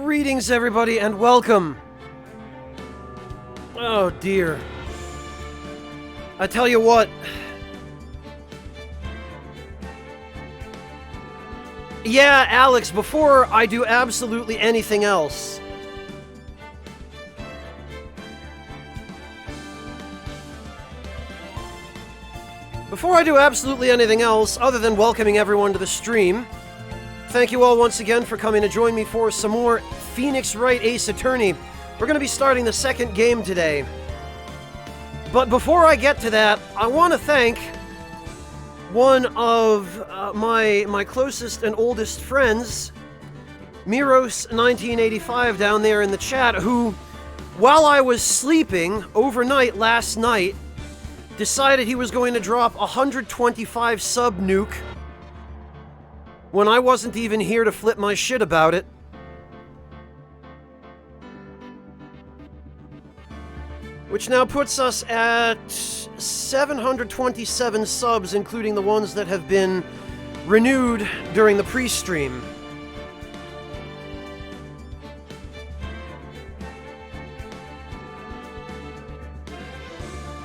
Greetings, everybody, and welcome. Oh, dear. I tell you what. Yeah, Alex, before I do absolutely anything else, other than welcoming everyone to the stream, thank you all once again for coming to join me for some more Phoenix Wright Ace Attorney. We're going to be starting the second game today. But before I get to that, I want to thank one of my closest and oldest friends, Miros1985 down there in the chat, who, while I was sleeping overnight last night, decided he was going to drop 125 sub nuke when I wasn't even here to flip my shit about it. Which now puts us at 727 subs, including the ones that have been renewed during the pre-stream.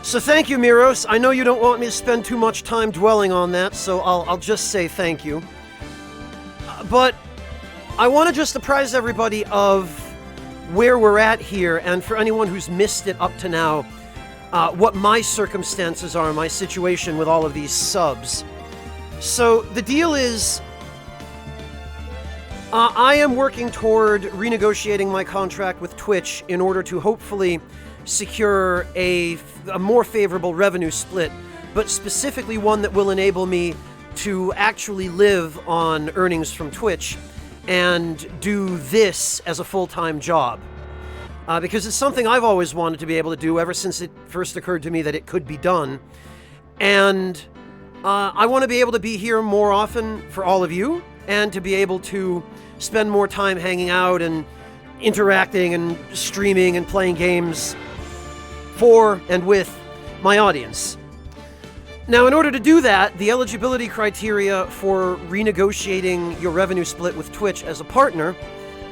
So thank you, Miros. I know you don't want me to spend too much time dwelling on that, so I'll just say thank you. But I want to just apprise everybody of where we're at here, and for anyone who's missed it up to now, what my circumstances are, my situation with all of these subs. So the deal is, I am working toward renegotiating my contract with Twitch in order to hopefully secure a more favorable revenue split, but specifically one that will enable me to actually live on earnings from Twitch and do this as a full-time job. Because it's something I've always wanted to be able to do ever since it first occurred to me that it could be done. And I want to be able to be here more often for all of you, and to be able to spend more time hanging out and interacting and streaming and playing games for and with my audience. Now, in order to do that, the eligibility criteria for renegotiating your revenue split with Twitch as a partner,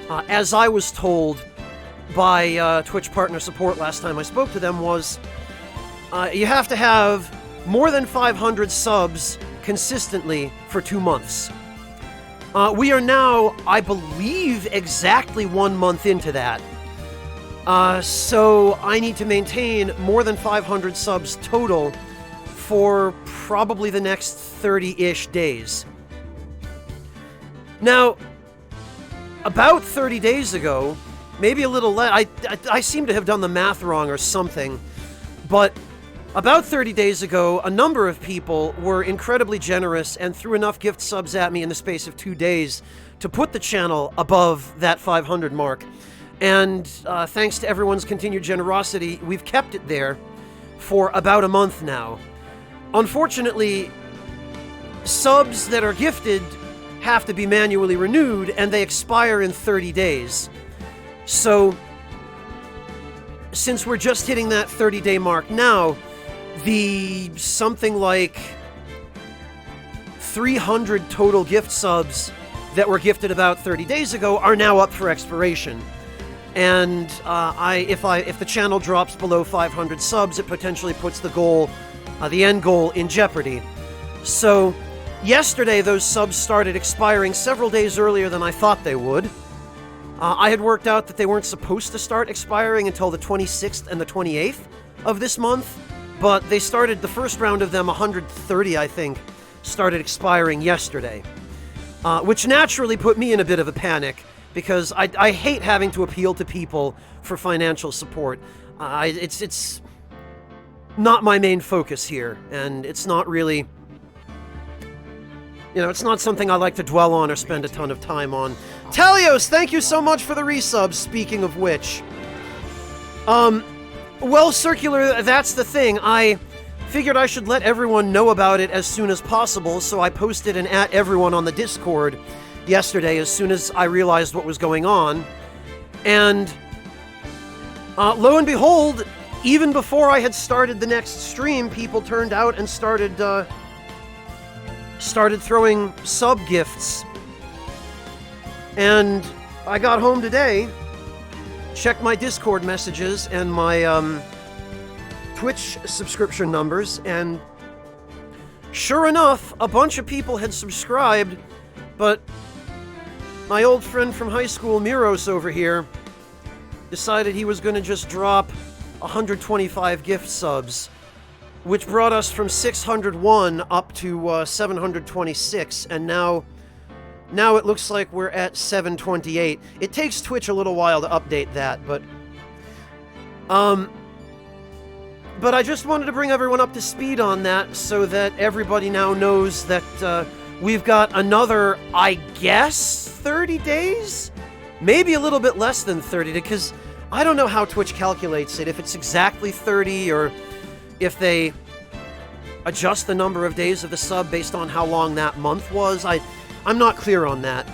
as I was told by Twitch partner support last time I spoke to them, was you have to have more than 500 subs consistently for 2 months. We are now, I believe, exactly 1 month into that. So I need to maintain more than 500 subs total for probably the next 30-ish days. Now, about 30 days ago, maybe a little less, I seem to have done the math wrong or something, but about 30 days ago, a number of people were incredibly generous and threw enough gift subs at me in the space of 2 days to put the channel above that 500 mark. And thanks to everyone's continued generosity, we've kept it there for about a month now. Unfortunately, subs that are gifted have to be manually renewed, and they expire in 30 days. So, since we're just hitting that 30-day mark now, the something like 300 total gift subs that were gifted about 30 days ago are now up for expiration. And if the channel drops below 500 subs, it potentially puts the end goal in jeopardy. So, yesterday those subs started expiring several days earlier than I thought they would. I had worked out that they weren't supposed to start expiring until the 26th and the 28th of this month, but they started, the first round of them, 130 I think, started expiring yesterday. Which naturally put me in a bit of a panic, because I hate having to appeal to people for financial support. It's not my main focus here, and it's not really, it's not something I like to dwell on or spend a ton of time on. Talios, thank you so much for the resubs, speaking of which. Well, Circular, that's the thing. I figured I should let everyone know about it as soon as possible, so I posted an at everyone on the Discord yesterday as soon as I realized what was going on. And lo and behold, even before I had started the next stream, people turned out and started throwing sub gifts. And I got home today, checked my Discord messages and my Twitch subscription numbers, and sure enough, a bunch of people had subscribed, but my old friend from high school, Miros over here, decided he was going to just drop 125 gift subs, which brought us from 601 up to 726, and now it looks like we're at 728. It takes Twitch a little while to update that, but I just wanted to bring everyone up to speed on that so that everybody now knows that we've got another, I guess, 30 days? Maybe a little bit less than 30, because I don't know how Twitch calculates it, if it's exactly 30 or if they adjust the number of days of the sub based on how long that month was. I'm not clear on that.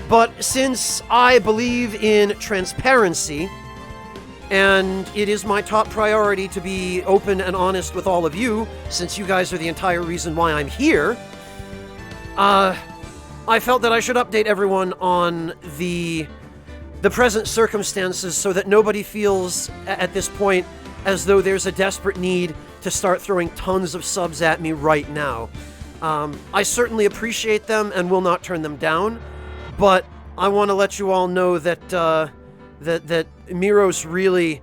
But since I believe in transparency, and it is my top priority to be open and honest with all of you, since you guys are the entire reason why I'm here, I felt that I should update everyone on the present circumstances so that nobody feels at this point as though there's a desperate need to start throwing tons of subs at me right now. I certainly appreciate them and will not turn them down, but I want to let you all know that that Miros really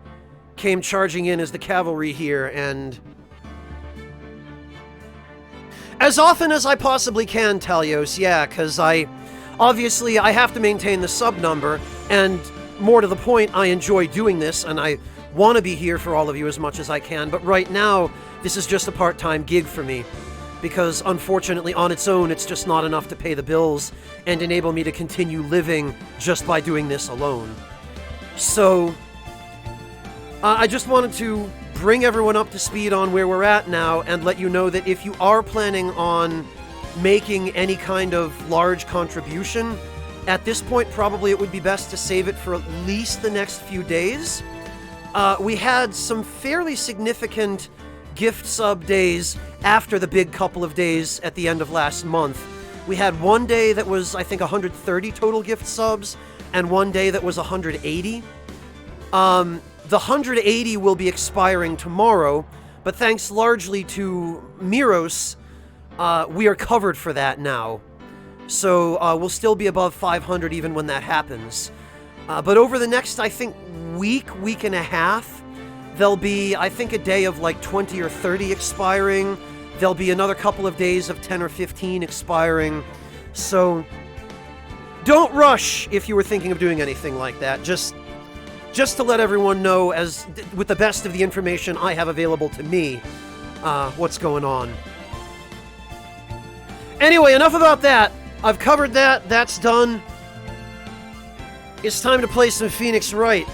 came charging in as the cavalry here, and as often as I possibly can, Talios, yeah, because obviously I have to maintain the sub number, and more to the point, I enjoy doing this, and I want to be here for all of you as much as I can, but right now, this is just a part-time gig for me, because unfortunately, on its own, it's just not enough to pay the bills and enable me to continue living just by doing this alone. So, I just wanted to bring everyone up to speed on where we're at now and let you know that if you are planning on making any kind of large contribution, at this point, probably it would be best to save it for at least the next few days. We had some fairly significant gift sub days after the big couple of days at the end of last month. We had one day that was, I think, 130 total gift subs, and one day that was 180. The 180 will be expiring tomorrow, but thanks largely to Miros, we are covered for that now. So we'll still be above 500 even when that happens. But over the next, I think, week and a half, there'll be, I think, a day of like 20 or 30 expiring. There'll be another couple of days of 10 or 15 expiring. So don't rush if you were thinking of doing anything like that. Just to let everyone know, as with the best of the information I have available to me, what's going on. Anyway, enough about that. I've covered that. That's done. It's time to play some Phoenix Wright.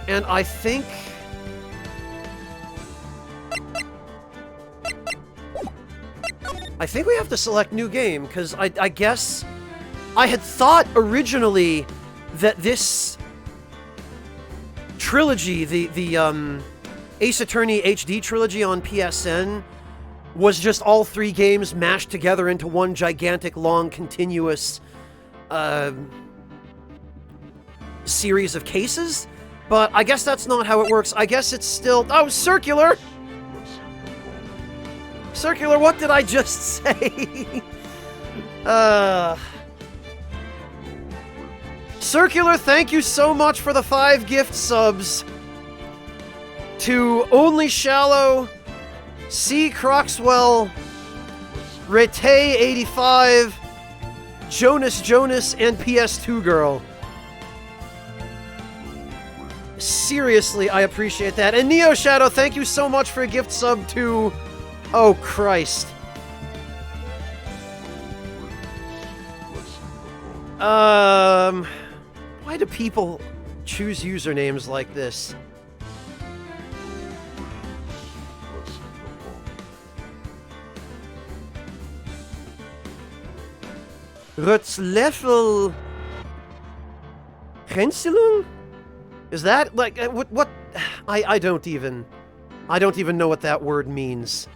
And I think we have to select new game, because I guess I had thought originally that this trilogy, the Ace Attorney HD trilogy on PSN, was just all three games mashed together into one gigantic, long, continuous series of cases, but I guess that's not how it works. I guess it's still... Oh, Circular! Circular, what did I just say? Circular, thank you so much for the 5 gift subs. To Only Shallow, C. Croxwell, Rete85, Jonas, and PS2 Girl. Seriously, I appreciate that. And Neo Shadow, thank you so much for a gift sub to... Oh, Christ. Why do people choose usernames like this? Rötzleffel... Grenzelung? Is that, like, what... I don't even know what that word means.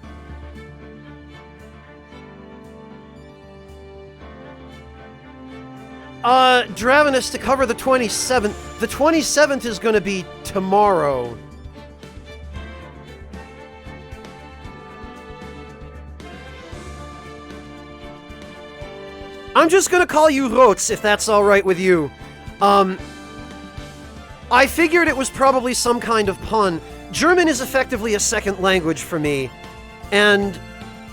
Dravenus, to cover the 27th. The 27th is going to be tomorrow. I'm just going to call you Rotz, if that's alright with you. I figured it was probably some kind of pun. German is effectively a second language for me, and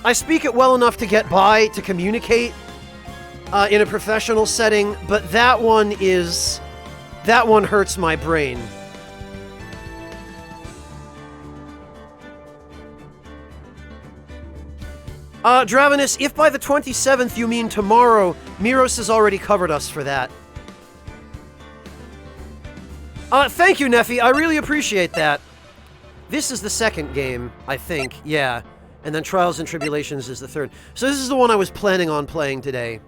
I speak it well enough to get by, to communicate in a professional setting, but that one hurts my brain. Dravenus, if by the 27th you mean tomorrow, Miros has already covered us for that. Thank you, Nephi. I really appreciate that. This is the second game, I think. Yeah. And then Trials and Tribulations is the third. So this is the one I was planning on playing today.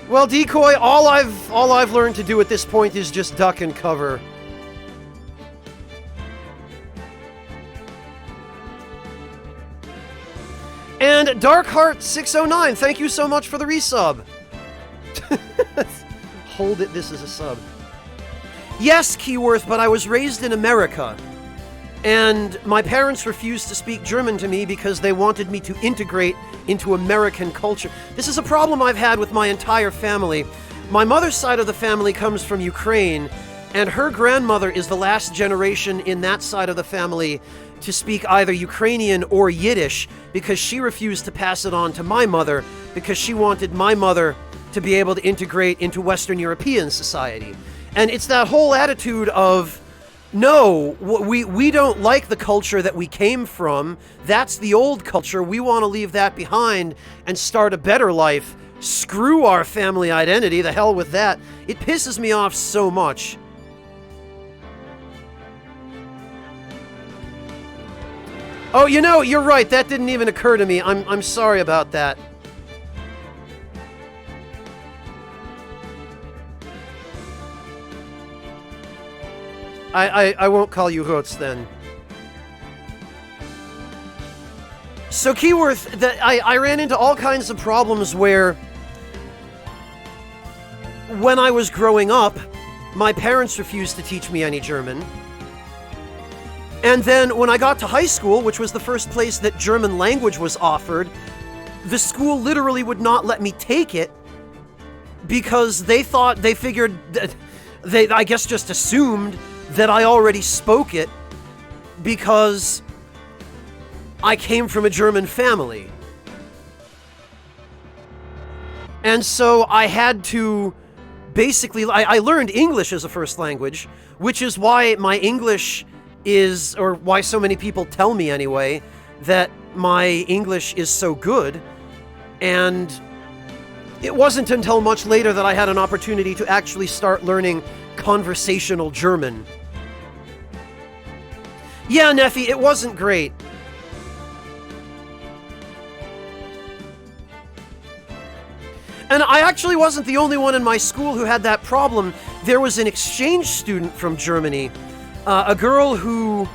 Well, Decoy, all I've learned to do at this point is just duck and cover. And Darkheart609, thank you so much for the resub. Hold it, this is a sub. Yes, Keyworth, but I was raised in America. And my parents refused to speak German to me because they wanted me to integrate into American culture. This is a problem I've had with my entire family. My mother's side of the family comes from Ukraine, and her grandmother is the last generation in that side of the family to speak either Ukrainian or Yiddish, because she refused to pass it on to my mother because she wanted my mother to be able to integrate into Western European society. And it's that whole attitude of, no, we don't like the culture that we came from. That's the old culture. We want to leave that behind and start a better life. Screw our family identity. The hell with that. It pisses me off so much. Oh, you know, you're right. That didn't even occur to me. I'm sorry about that. I won't call you Rotz then. So Keyworth, I ran into all kinds of problems where when I was growing up, my parents refused to teach me any German. And then when I got to high school, which was the first place that German language was offered, the school literally would not let me take it because they figured that they, I guess, just assumed that I already spoke it because I came from a German family. And so I had to basically, I learned English as a first language, which is why my English is, or why so many people tell me anyway, that my English is so good. And it wasn't until much later that I had an opportunity to actually start learning conversational German. Yeah, Nephi, it wasn't great. And I actually wasn't the only one in my school who had that problem. There was an exchange student from Germany, a girl who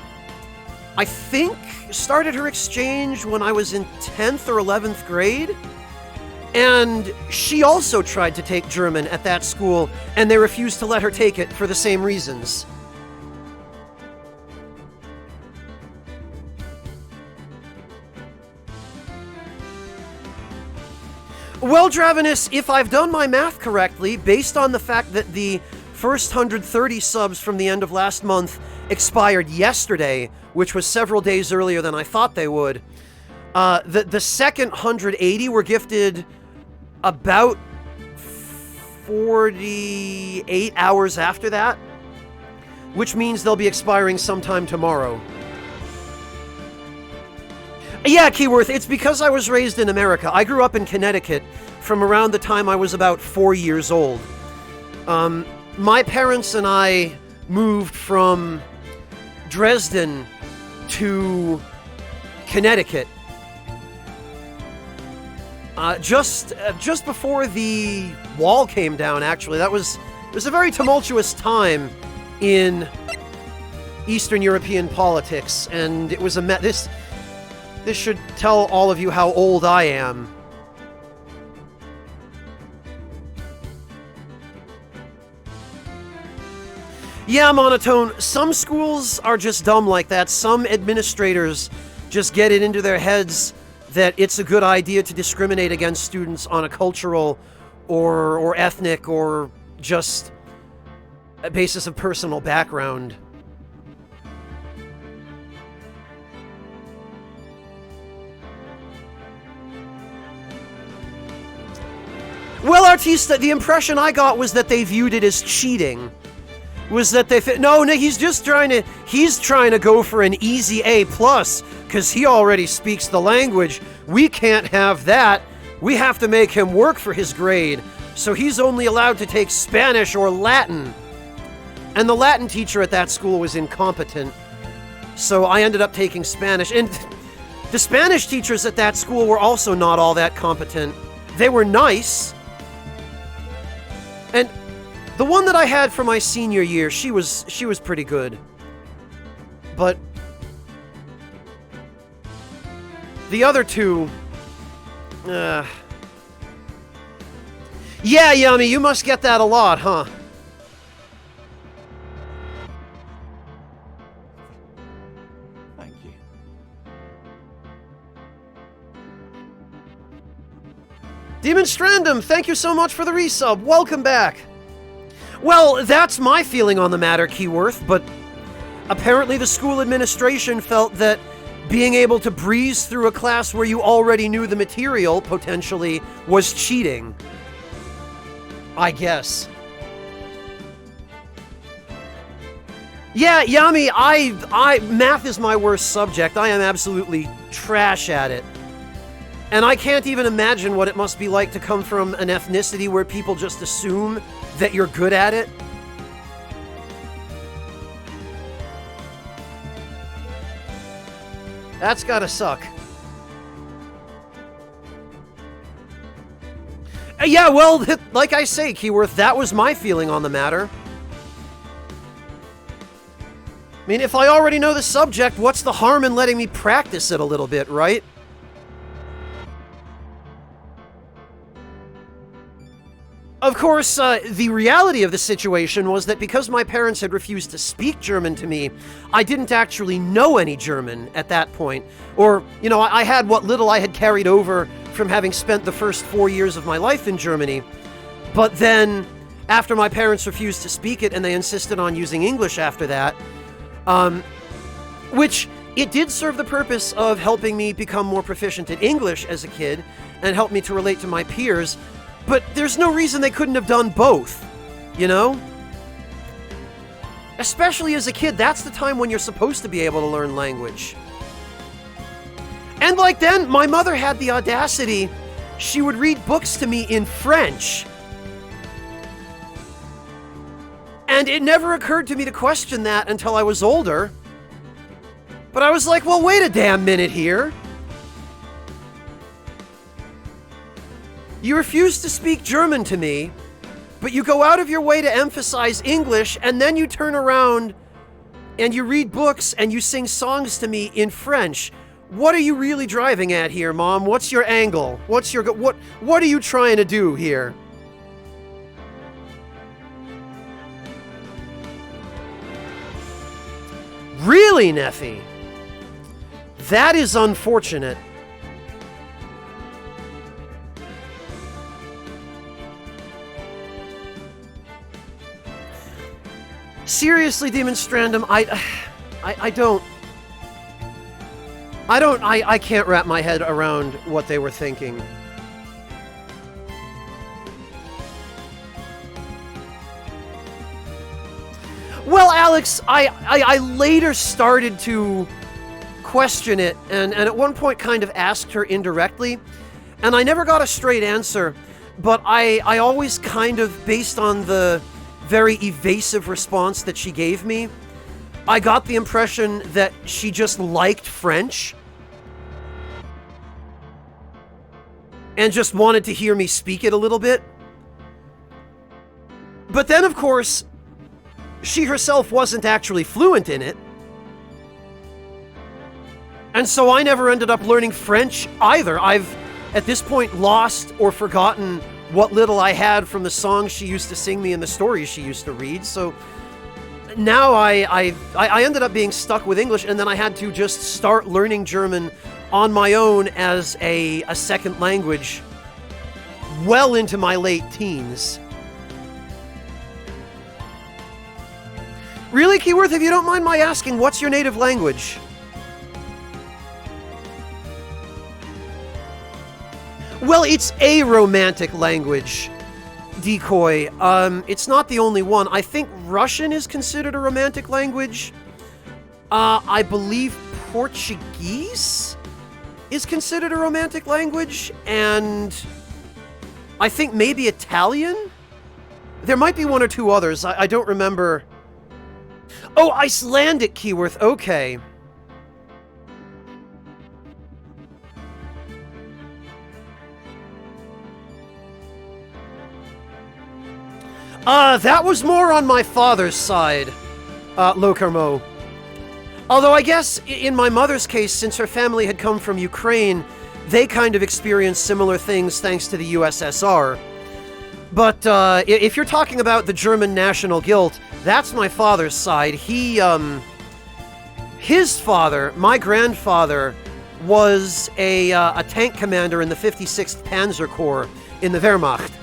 I think started her exchange when I was in 10th or 11th grade. And she also tried to take German at that school, and they refused to let her take it for the same reasons. Well, Dravenus, if I've done my math correctly, based on the fact that the first 130 subs from the end of last month expired yesterday, which was several days earlier than I thought they would, the second 180 were gifted about 48 hours after that, which means they'll be expiring sometime tomorrow. Yeah, Keyworth, it's because I was raised in America. I grew up in Connecticut from around the time I was about 4 years old. My parents and I moved from Dresden to Connecticut just before the wall came down, actually. It was a very tumultuous time in Eastern European politics, and it was this should tell all of you how old I am. Yeah, Monotone, some schools are just dumb like that. Some administrators just get it into their heads that it's a good idea to discriminate against students on a cultural or ethnic or just a basis of personal background. Well, Artista, the impression I got was that they viewed it as cheating. Was that they no, he's trying to go for an easy A+, because he already speaks the language. We can't have that. We have to make him work for his grade. So he's only allowed to take Spanish or Latin. And the Latin teacher at that school was incompetent. So I ended up taking Spanish. And the Spanish teachers at that school were also not all that competent. They were nice. And the one that I had for my senior year, she was pretty good. But the other two, yeah, Yummy, you must get that a lot, huh? Thank you. Demonstrandum, thank you so much for the resub. Welcome back. Well, that's my feeling on the matter, Keyworth, but apparently the school administration felt that being able to breeze through a class where you already knew the material, potentially, was cheating. I guess. Yeah, Yami, math is my worst subject. I am absolutely trash at it. And I can't even imagine what it must be like to come from an ethnicity where people just assume that you're good at it. That's gotta suck. Yeah, well, like I say, Keyworth, that was my feeling on the matter. I mean, if I already know the subject, what's the harm in letting me practice it a little bit, right? Of course, the reality of the situation was that because my parents had refused to speak German to me, I didn't actually know any German at that point. Or, you know, I had what little I had carried over from having spent the first 4 years of my life in Germany. But then, after my parents refused to speak it and they insisted on using English after that, which it did serve the purpose of helping me become more proficient at English as a kid and help me to relate to my peers. But there's no reason they couldn't have done both, you know? Especially as a kid, that's the time when you're supposed to be able to learn language. And like then, my mother had the audacity, she would read books to me in French. And it never occurred to me to question that until I was older. But I was like, well, wait a damn minute here. You refuse to speak German to me, but you go out of your way to emphasize English, and then you turn around and you read books and you sing songs to me in French. What are you really driving at here, Mom? What's your angle? What are you trying to do here? Really, Neffy? That is unfortunate. Seriously, Demonstrandum, I can't wrap my head around what they were thinking. Well, Alex, I later started to question it, and at one point kind of asked her indirectly, and I never got a straight answer, but I always kind of, based on the very evasive response that she gave me, I got the impression that she just liked French and just wanted to hear me speak it a little bit. But then, of course, she herself wasn't actually fluent in it, And so I never ended up learning French either. I've, at this point, lost or forgotten what little I had from the songs she used to sing me and the stories she used to read. So now I ended up being stuck with English, and then I had to just start learning German on my own as a second language well into my late teens. Really, Keyworth, if you don't mind my asking, what's your native language? Well, it's a romantic language, Decoy. It's not the only one. I think Russian is considered a romantic language. I believe Portuguese is considered a romantic language, and I think maybe Italian? There might be one or two others. I don't remember. Oh, Icelandic, Keyworth. Okay. That was more on my father's side, Locarmo. Although I guess in my mother's case, since her family had come from Ukraine, they kind of experienced similar things thanks to the USSR. But if you're talking about the German national guilt, that's my father's side. His father, my grandfather, was a tank commander in the 56th Panzer Corps in the Wehrmacht.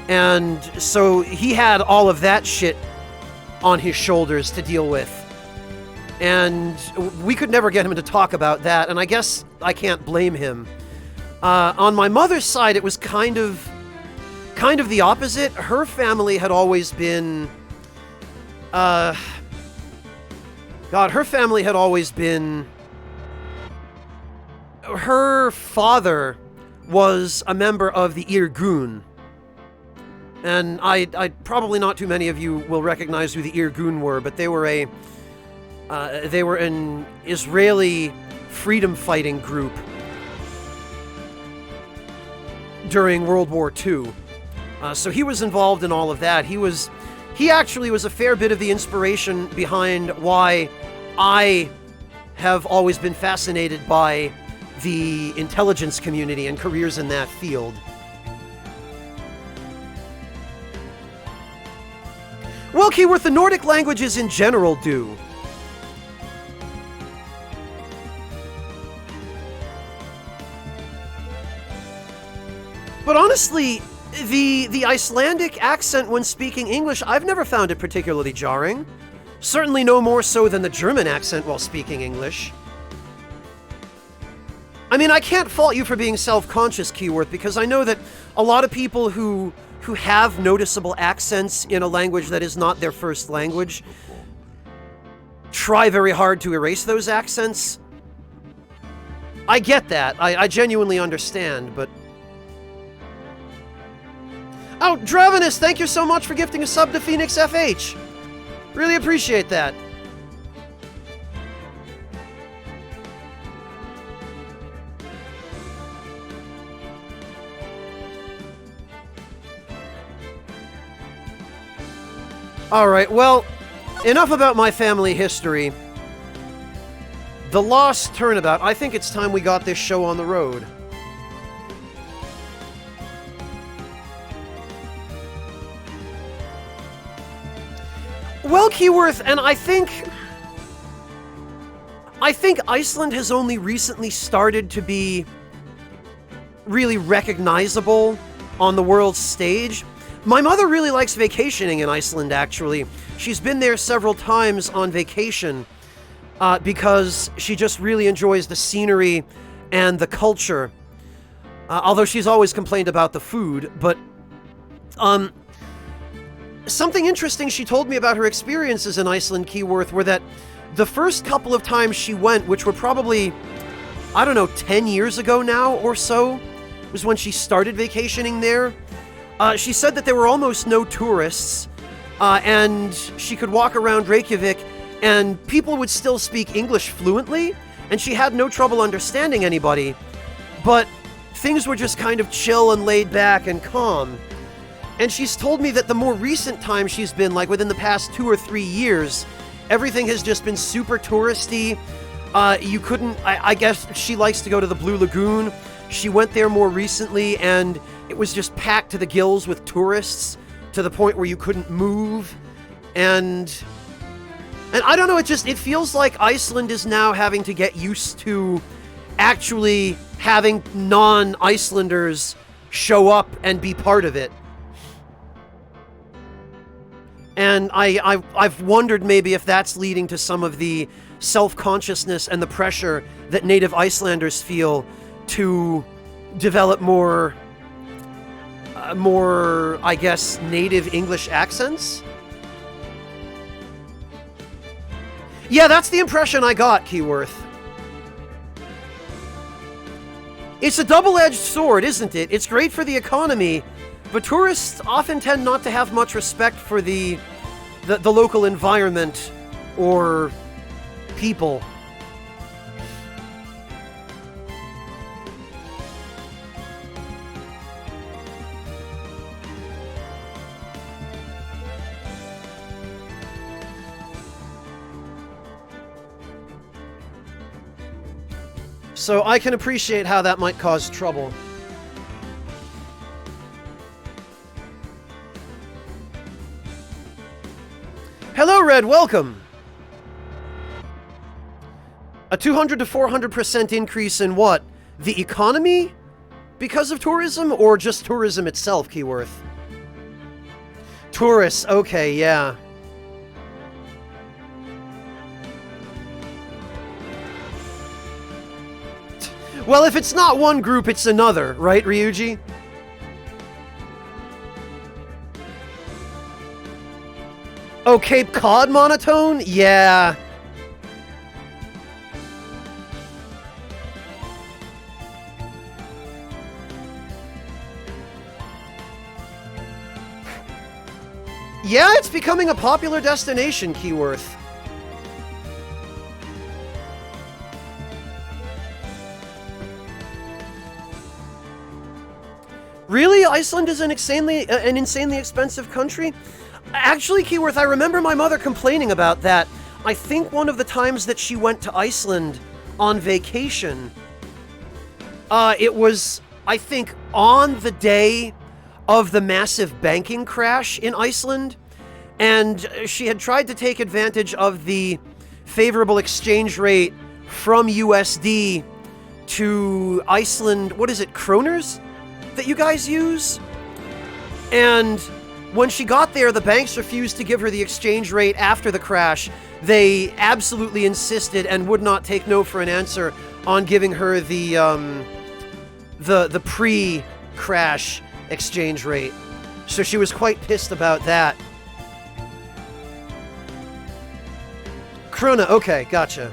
And so he had all of that shit on his shoulders to deal with. And we could never get him to talk about that, and I guess I can't blame him. On my mother's side, it was kind of the opposite. Her family had always been... her family had always been... Her father was a member of the Irgun. And I probably not too many of you will recognize who the Irgun were, but they were an Israeli freedom fighting group during World War II. So he was involved in all of that. He actually was a fair bit of the inspiration behind why I have always been fascinated by the intelligence community and careers in that field. Well, Keyworth, the Nordic languages in general do. But honestly, the Icelandic accent when speaking English, I've never found it particularly jarring. Certainly no more so than the German accent while speaking English. I mean, I can't fault you for being self-conscious, Keyworth, because I know that a lot of people who have noticeable accents in a language that is not their first language try very hard to erase those accents. I get that. I genuinely understand, but... Oh, Dravenus, thank you so much for gifting a sub to Phoenix FH. Really appreciate that. Alright, well, enough about my family history. The Lost Turnabout. I think it's time we got this show on the road. Well, Keyworth, and I think Iceland has only recently started to be really recognizable on the world stage. My mother really likes vacationing in Iceland, actually. She's been there several times on vacation because she just really enjoys the scenery and the culture. Although she's always complained about the food, but... something interesting she told me about her experiences in Iceland, Keyworth, were that the first couple of times she went, which were probably, I don't know, 10 years ago now or so, was when she started vacationing there. She said that there were almost no tourists, and she could walk around Reykjavik, and people would still speak English fluently, and she had no trouble understanding anybody, but things were just kind of chill and laid back and calm. And she's told me that the more recent time she's been, like within the past 2 or 3 years, everything has just been super touristy. You couldn't... I guess she likes to go to the Blue Lagoon. She went there more recently, and it was just packed to the gills with tourists, to the point where you couldn't move. And I don't know, it feels like Iceland is now having to get used to actually having non-Icelanders show up and be part of it. And I've wondered maybe if that's leading to some of the self-consciousness and the pressure that native Icelanders feel to develop more, I guess, native English accents? Yeah, that's the impression I got, Keyworth. It's a double-edged sword, isn't it? It's great for the economy, but tourists often tend not to have much respect for the local environment or people. So I can appreciate how that might cause trouble. Hello, Red, welcome! A 200 to 400% increase in what? The economy? Because of tourism, or just tourism itself, Keyworth? Tourists, okay, yeah. Well, if it's not one group, it's another, right, Ryuji? Oh, Cape Cod monotone? Yeah. Yeah, it's becoming a popular destination, Keyworth. Really? Iceland is an insanely expensive country? Actually, Keyworth, I remember my mother complaining about that. I think one of the times that she went to Iceland on vacation, it was, I think, on the day of the massive banking crash in Iceland, and she had tried to take advantage of the favorable exchange rate from USD to Iceland, what is it, kroners? That you guys use? And when she got there, the banks refused to give her the exchange rate after the crash. They absolutely insisted and would not take no for an answer on giving her the pre-crash exchange rate. So she was quite pissed about that. Krona, okay, gotcha.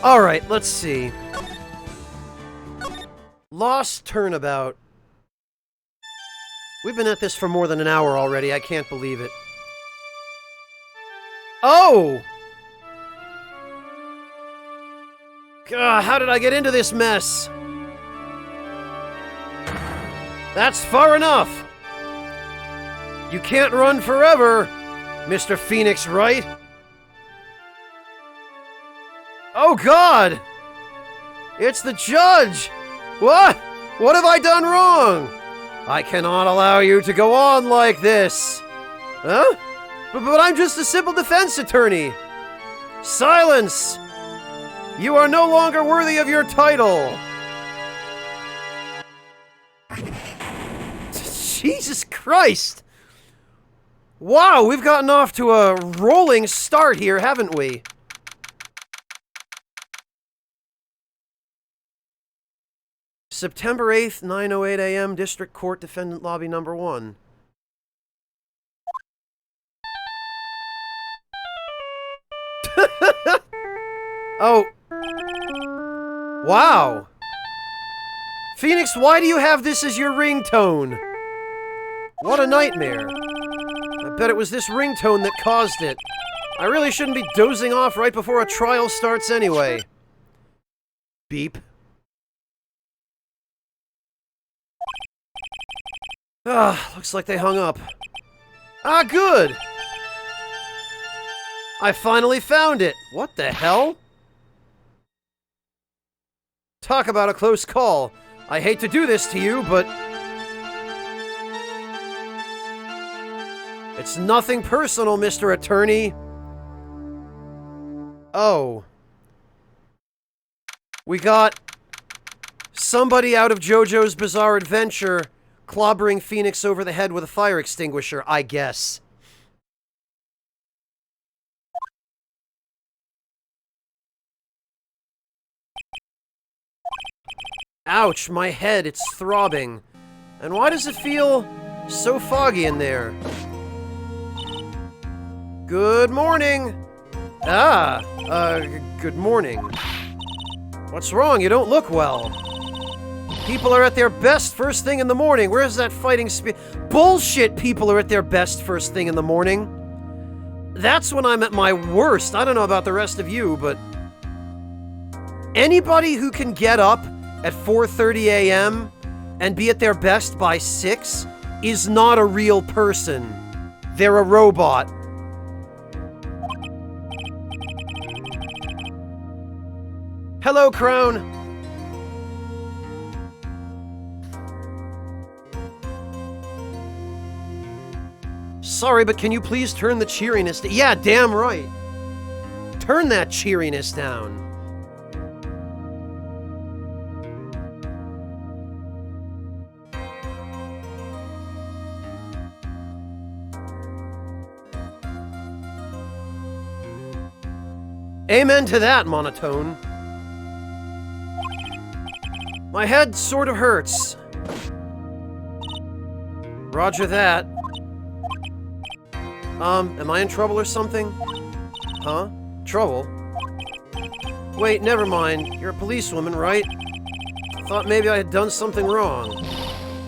Alright, let's see. Lost Turnabout. We've been at this for more than an hour already, I can't believe it. Oh! God, how did I get into this mess? That's far enough! You can't run forever, Mr. Phoenix Wright. Oh God! It's the judge! What? What have I done wrong? I cannot allow you to go on like this. Huh? But I'm just a simple defense attorney. Silence! You are no longer worthy of your title. Jesus Christ! Wow, we've gotten off to a rolling start here, haven't we? September 8th, 9:08 a.m., District Court, Defendant Lobby Number 1. Oh. Wow. Phoenix, why do you have this as your ringtone? What a nightmare. I bet it was this ringtone that caused it. I really shouldn't be dozing off right before a trial starts anyway. Beep. Ah, looks like they hung up. Ah, good! I finally found it! What the hell? Talk about a close call. I hate to do this to you, but... It's nothing personal, Mr. Attorney. Oh. We got... somebody out of JoJo's Bizarre Adventure clobbering Phoenix over the head with a fire extinguisher, I guess. Ouch, my head, it's throbbing. And why does it feel so foggy in there? Good morning! Good morning. What's wrong? You don't look well. People are at their best first thing in the morning. Where's that fighting spirit? Bullshit! People are at their best first thing in the morning. That's when I'm at my worst. I don't know about the rest of you, but... anybody who can get up at 4:30 a.m. and be at their best by 6 is not a real person. They're a robot. Hello, Crown. Sorry, but can you please turn the cheeriness down? Yeah, damn right. Turn that cheeriness down. Amen to that, Monotone. My head sort of hurts. Roger that. Am I in trouble or something? Huh? Trouble? Wait, never mind. You're a policewoman, right? Thought maybe I had done something wrong.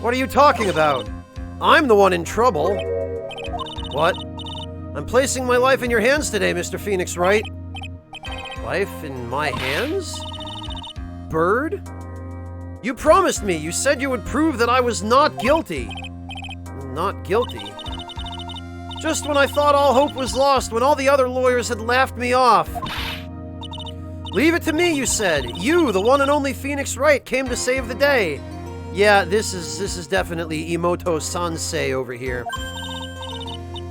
What are you talking about? I'm the one in trouble. What? I'm placing my life in your hands today, Mr. Phoenix, right? Life in my hands? Bird? You promised me. You said you would prove that I was not guilty. Not guilty? Just when I thought all hope was lost, when all the other lawyers had laughed me off. Leave it to me, you said. You, the one and only Phoenix Wright, came to save the day. Yeah, this is definitely Emoto Sansei over here.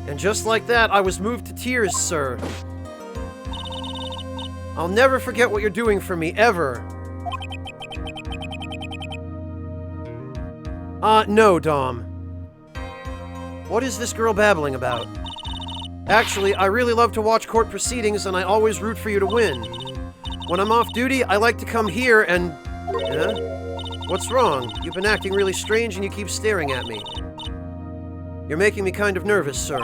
And just like that, I was moved to tears, sir. I'll never forget what you're doing for me, ever. No, Dom. What is this girl babbling about? Actually, I really love to watch court proceedings, and I always root for you to win. When I'm off duty, I like to come here and... What's wrong? You've been acting really strange and you keep staring at me. You're making me kind of nervous, sir.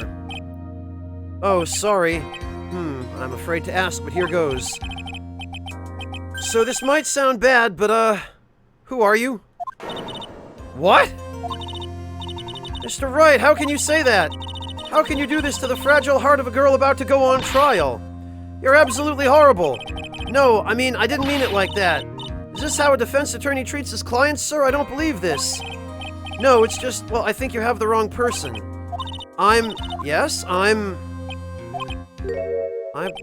Oh, sorry. I'm afraid to ask, but here goes. So this might sound bad, but, who are you? What? Mr. Wright, how can you say that? How can you do this to the fragile heart of a girl about to go on trial? You're absolutely horrible. No, I mean, I didn't mean it like that. Is this how a defense attorney treats his clients, sir? I don't believe this. No, it's just, well, I think you have the wrong person.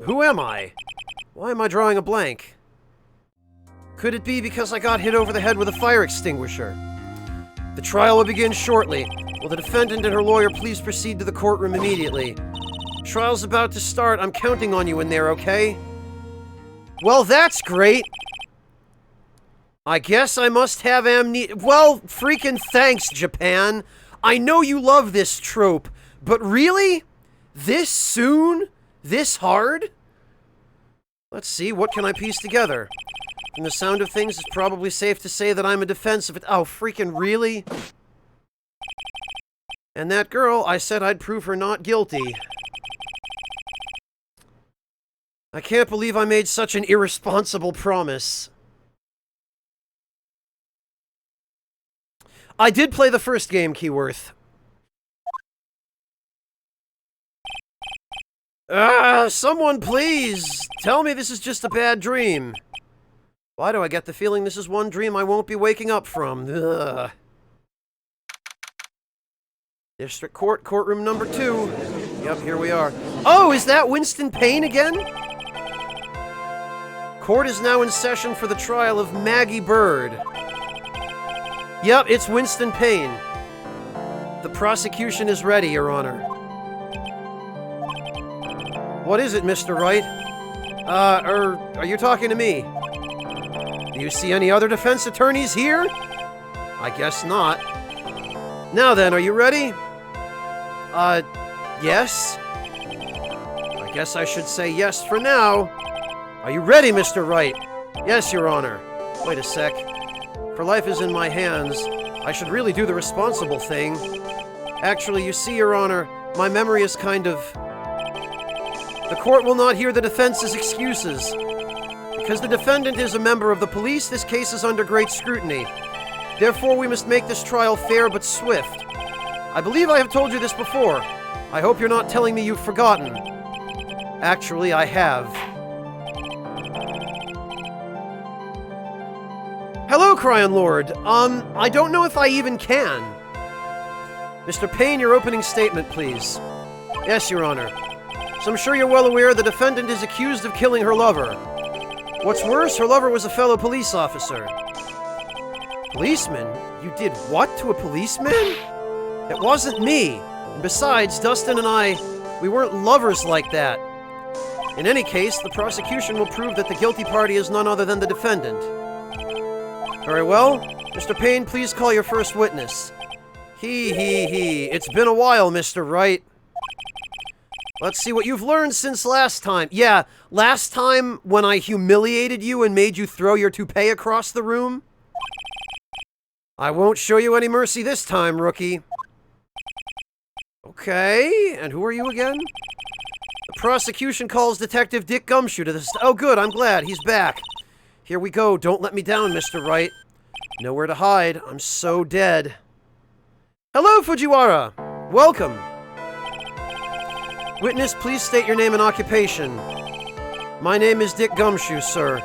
Who am I? Why am I drawing a blank? Could it be because I got hit over the head with a fire extinguisher? The trial will begin shortly. Will the defendant and her lawyer please proceed to the courtroom immediately? Trial's about to start. I'm counting on you in there, okay? Well, that's great. I guess I must have amnesia. Well, freaking thanks, Japan. I know you love this trope, but really? This soon? This hard? Let's see, what can I piece together? From the sound of things, it's probably safe to say that I'm a defensive... Oh, freaking really? And that girl, I said I'd prove her not guilty. I can't believe I made such an irresponsible promise. I did play the first game, Keyworth. Someone please! Tell me this is just a bad dream. Why do I get the feeling this is one dream I won't be waking up from? Ugh. District Court, courtroom number 2. Yep, here we are. Oh, is that Winston Payne again? Court is now in session for the trial of Maggie Bird. Yep, it's Winston Payne. The prosecution is ready, Your Honor. What is it, Mr. Wright? Are you talking to me? Do you see any other defense attorneys here? I guess not. Now then, are you ready? Yes? I guess I should say yes for now. Are you ready, Mr. Wright? Yes, Your Honor. Wait a sec. For life is in my hands. I should really do the responsible thing. Actually, you see, Your Honor, my memory is kind of... The court will not hear the defense's excuses. Because the defendant is a member of the police, this case is under great scrutiny. Therefore, we must make this trial fair but swift. I believe I have told you this before. I hope you're not telling me you've forgotten. Actually, I have. Hello, Cryon Lord. I don't know if I even can. Mr. Payne, your opening statement, please. Yes, Your Honor. So I'm sure you're well aware the defendant is accused of killing her lover. What's worse, her lover was a fellow police officer. Policeman? You did what to a policeman? It wasn't me. And besides, Dustin and I, we weren't lovers like that. In any case, the prosecution will prove that the guilty party is none other than the defendant. Very well. Mr. Payne, please call your first witness. He. It's been a while, Mr. Wright. Let's see what you've learned since last time. Yeah, last time when I humiliated you and made you throw your toupee across the room? I won't show you any mercy this time, rookie. Okay, and who are you again? The prosecution calls Detective Dick Gumshoe to the... Oh, good, I'm glad. He's back. Here we go. Don't let me down, Mr. Wright. Nowhere to hide. I'm so dead. Hello, Fujiwara. Welcome. Witness, please state your name and occupation. My name is Dick Gumshoe, sir.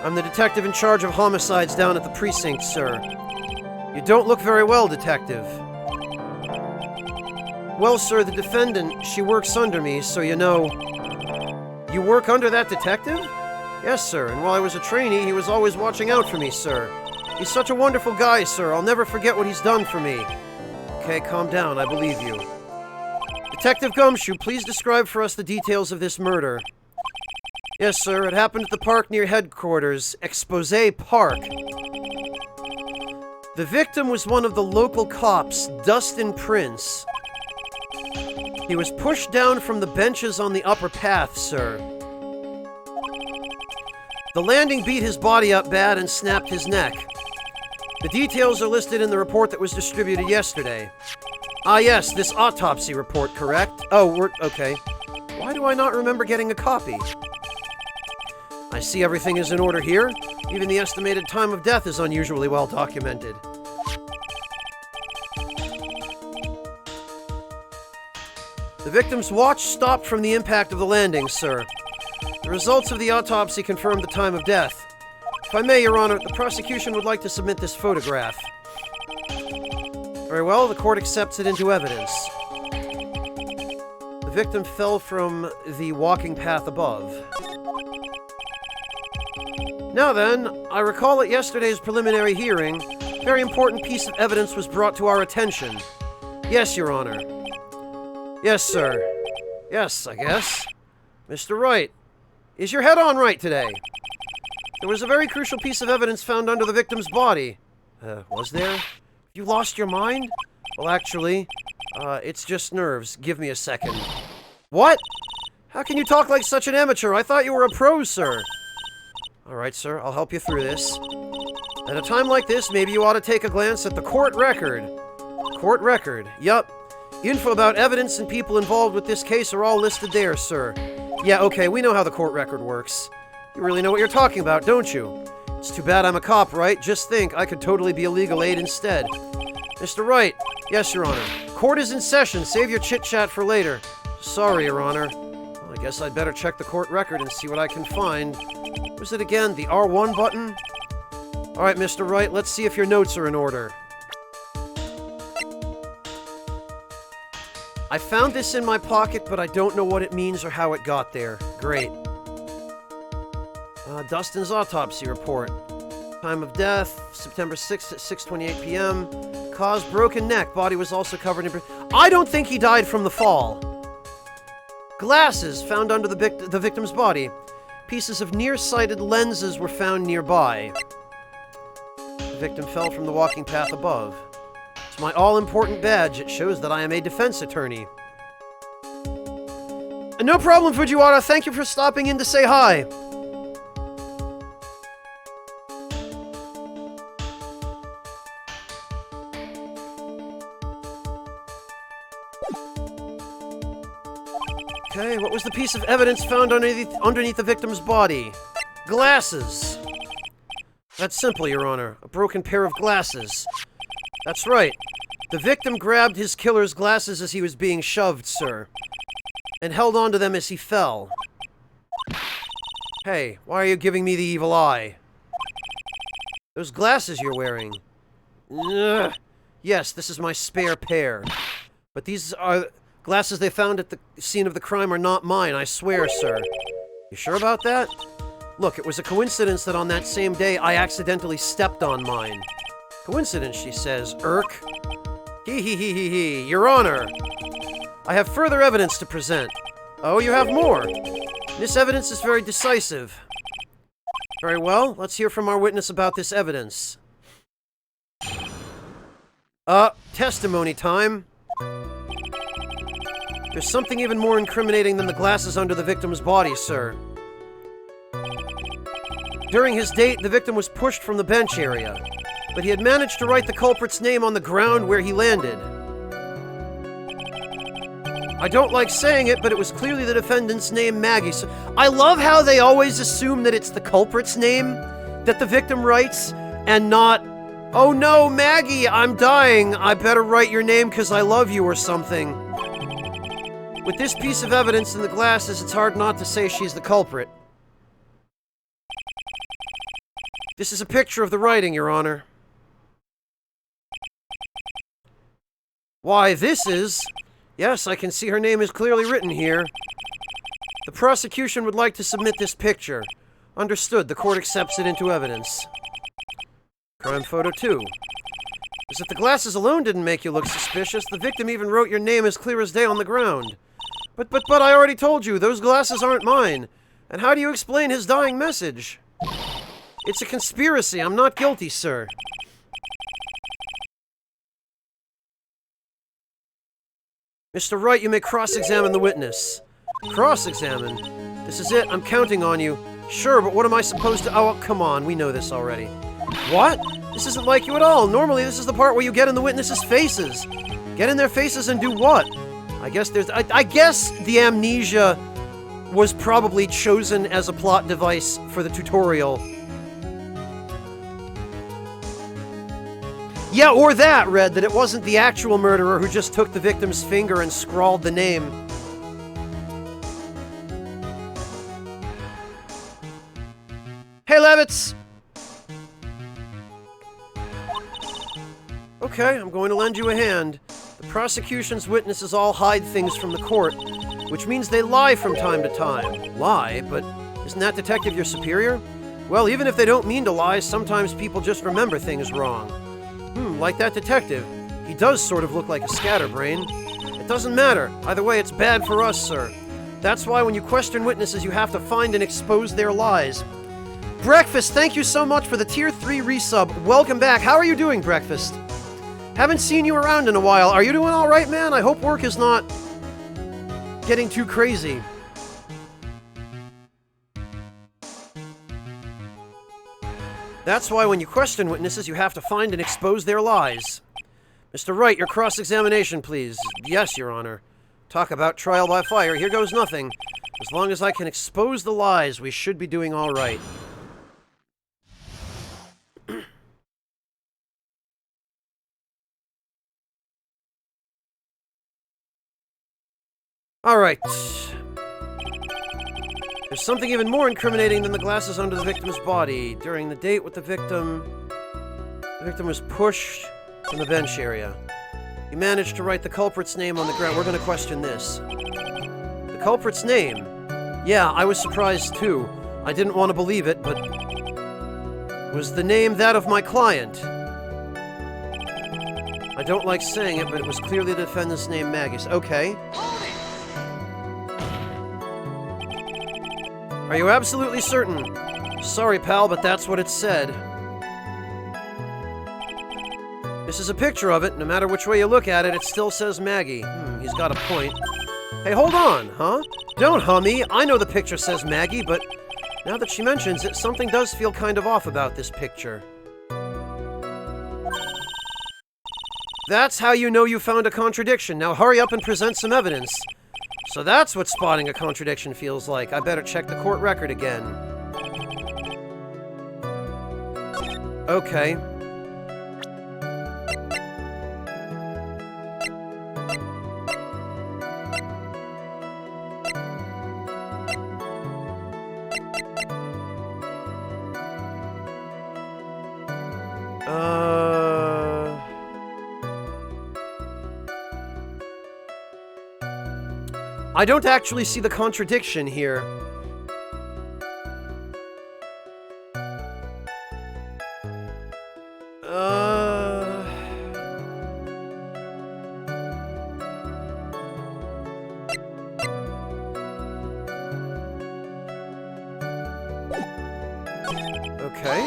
I'm the detective in charge of homicides down at the precinct, sir. You don't look very well, detective. Well, sir, the defendant, she works under me, so you know... You work under that detective? Yes, sir, and while I was a trainee, he was always watching out for me, sir. He's such a wonderful guy, sir. I'll never forget what he's done for me. Okay, calm down. I believe you. Detective Gumshoe, please describe for us the details of this murder. Yes, sir. It happened at the park near headquarters, Exposé Park. The victim was one of the local cops, Dustin Prince. He was pushed down from the benches on the upper path, sir. The landing beat his body up bad and snapped his neck. The details are listed in the report that was distributed yesterday. Ah, yes, this autopsy report, correct? Oh, okay. Why do I not remember getting a copy? I see everything is in order here. Even the estimated time of death is unusually well documented. The victim's watch stopped from the impact of the landing, sir. The results of the autopsy confirmed the time of death. If I may, Your Honor, the prosecution would like to submit this photograph. Very well, the court accepts it into evidence. The victim fell from the walking path above. Now then, I recall at yesterday's preliminary hearing, a very important piece of evidence was brought to our attention. Yes, Your Honor. Yes, sir. Yes, I guess. Mr. Wright, is your head on right today? There was a very crucial piece of evidence found under the victim's body. Was there? You lost your mind? Well, actually, it's just nerves. Give me a second. What? How can you talk like such an amateur? I thought you were a pro, sir. All right, sir, I'll help you through this. At a time like this, maybe you ought to take a glance at the court record. Court record, yup. Info about evidence and people involved with this case are all listed there, sir. Yeah, okay, we know how the court record works. You really know what you're talking about, don't you? It's too bad I'm a cop, right? Just think, I could totally be a legal aid instead. Mr. Wright. Yes, Your Honor. Court is in session. Save your chit-chat for later. Sorry, Your Honor. Well, I guess I'd better check the court record and see what I can find. Was it again the R1 button? All right, Mr. Wright, let's see if your notes are in order. I found this in my pocket, but I don't know what it means or how it got there. Great. Dustin's autopsy report. Time of death, September 6th at 6:28 p.m. Cause, broken neck. Body was also covered in... I don't think he died from the fall. Glasses found under the victim's body. Pieces of nearsighted lenses were found nearby. The victim fell from the walking path above. It's my all-important badge. It shows that I am a defense attorney. No problem, Fujiwara. Thank you for stopping in to say hi. Okay, what was the piece of evidence found underneath the victim's body? Glasses. That's simple, Your Honor. A broken pair of glasses. That's right. The victim grabbed his killer's glasses as he was being shoved, sir, and held onto them as he fell. Hey, why are you giving me the evil eye? Those glasses you're wearing. Ugh. Yes, this is my spare pair. But these are... glasses they found at the scene of the crime are not mine, I swear, sir. You sure about that? Look, it was a coincidence that on that same day I accidentally stepped on mine. Coincidence, she says. Irk. Hee. Your Honor. I have further evidence to present. Oh, you have more. This evidence is very decisive. Very well, let's hear from our witness about this evidence. Testimony time. There's something even more incriminating than the glasses under the victim's body, sir. During his date, the victim was pushed from the bench area, but he had managed to write the culprit's name on the ground where he landed. I don't like saying it, but it was clearly the defendant's name, Maggie. So I love how they always assume that it's the culprit's name that the victim writes, and not, oh no, Maggie, I'm dying, I better write your name because I love you or something. With this piece of evidence in the glasses, it's hard not to say she's the culprit. This is a picture of the writing, Your Honor. Why, this is... Yes, I can see her name is clearly written here. The prosecution would like to submit this picture. Understood. The court accepts it into evidence. Crime photo 2. As if the glasses alone didn't make you look suspicious, the victim even wrote your name as clear as day on the ground. But I already told you, those glasses aren't mine. And how do you explain his dying message? It's a conspiracy. I'm not guilty, sir. Mr. Wright, you may cross-examine the witness. Cross-examine? This is it. I'm counting on you. Sure, but what am I supposed to... Oh, come on. We know this already. What? This isn't like you at all. Normally, this is the part where you get in the witnesses' faces. Get in their faces and do what? I guess the amnesia was probably chosen as a plot device for the tutorial. Yeah, or that, Red, that it wasn't the actual murderer who just took the victim's finger and scrawled the name. Hey, Levitz! Okay, I'm going to lend you a hand. The prosecution's witnesses all hide things from the court, which means they lie from time to time. Lie? But isn't that detective your superior? Well, even if they don't mean to lie, sometimes people just remember things wrong. Like that detective. He does sort of look like a scatterbrain. It doesn't matter. Either way, it's bad for us, sir. That's why when you question witnesses, you have to find and expose their lies. Breakfast, thank you so much for the Tier 3 resub. Welcome back. How are you doing, Breakfast? Haven't seen you around in a while. Are you doing alright, man? I hope work is not getting too crazy. That's why when you question witnesses, you have to find and expose their lies. Mr. Wright, your cross-examination, please. Yes, Your Honor. Talk about trial by fire. Here goes nothing. As long as I can expose the lies, we should be doing all right. All right. There's something even more incriminating than the glasses under the victim's body. During the date with the victim was pushed from the bench area. You managed to write the culprit's name on the ground. We're gonna question this. The culprit's name? Yeah, I was surprised too. I didn't want to believe it, but... Was the name that of my client? I don't like saying it, but it was clearly the defendant's name, Magus. Okay. Are you absolutely certain? Sorry, pal, but that's what it said. This is a picture of it. No matter which way you look at it, it still says Maggie. He's got a point. Hey, hold on, huh? Don't hummy. I know the picture says Maggie, but now that she mentions it, something does feel kind of off about this picture. That's how you know you found a contradiction. Now hurry up and present some evidence. So that's what spotting a contradiction feels like. I better check the court record again. Okay. I don't actually see the contradiction here. Okay.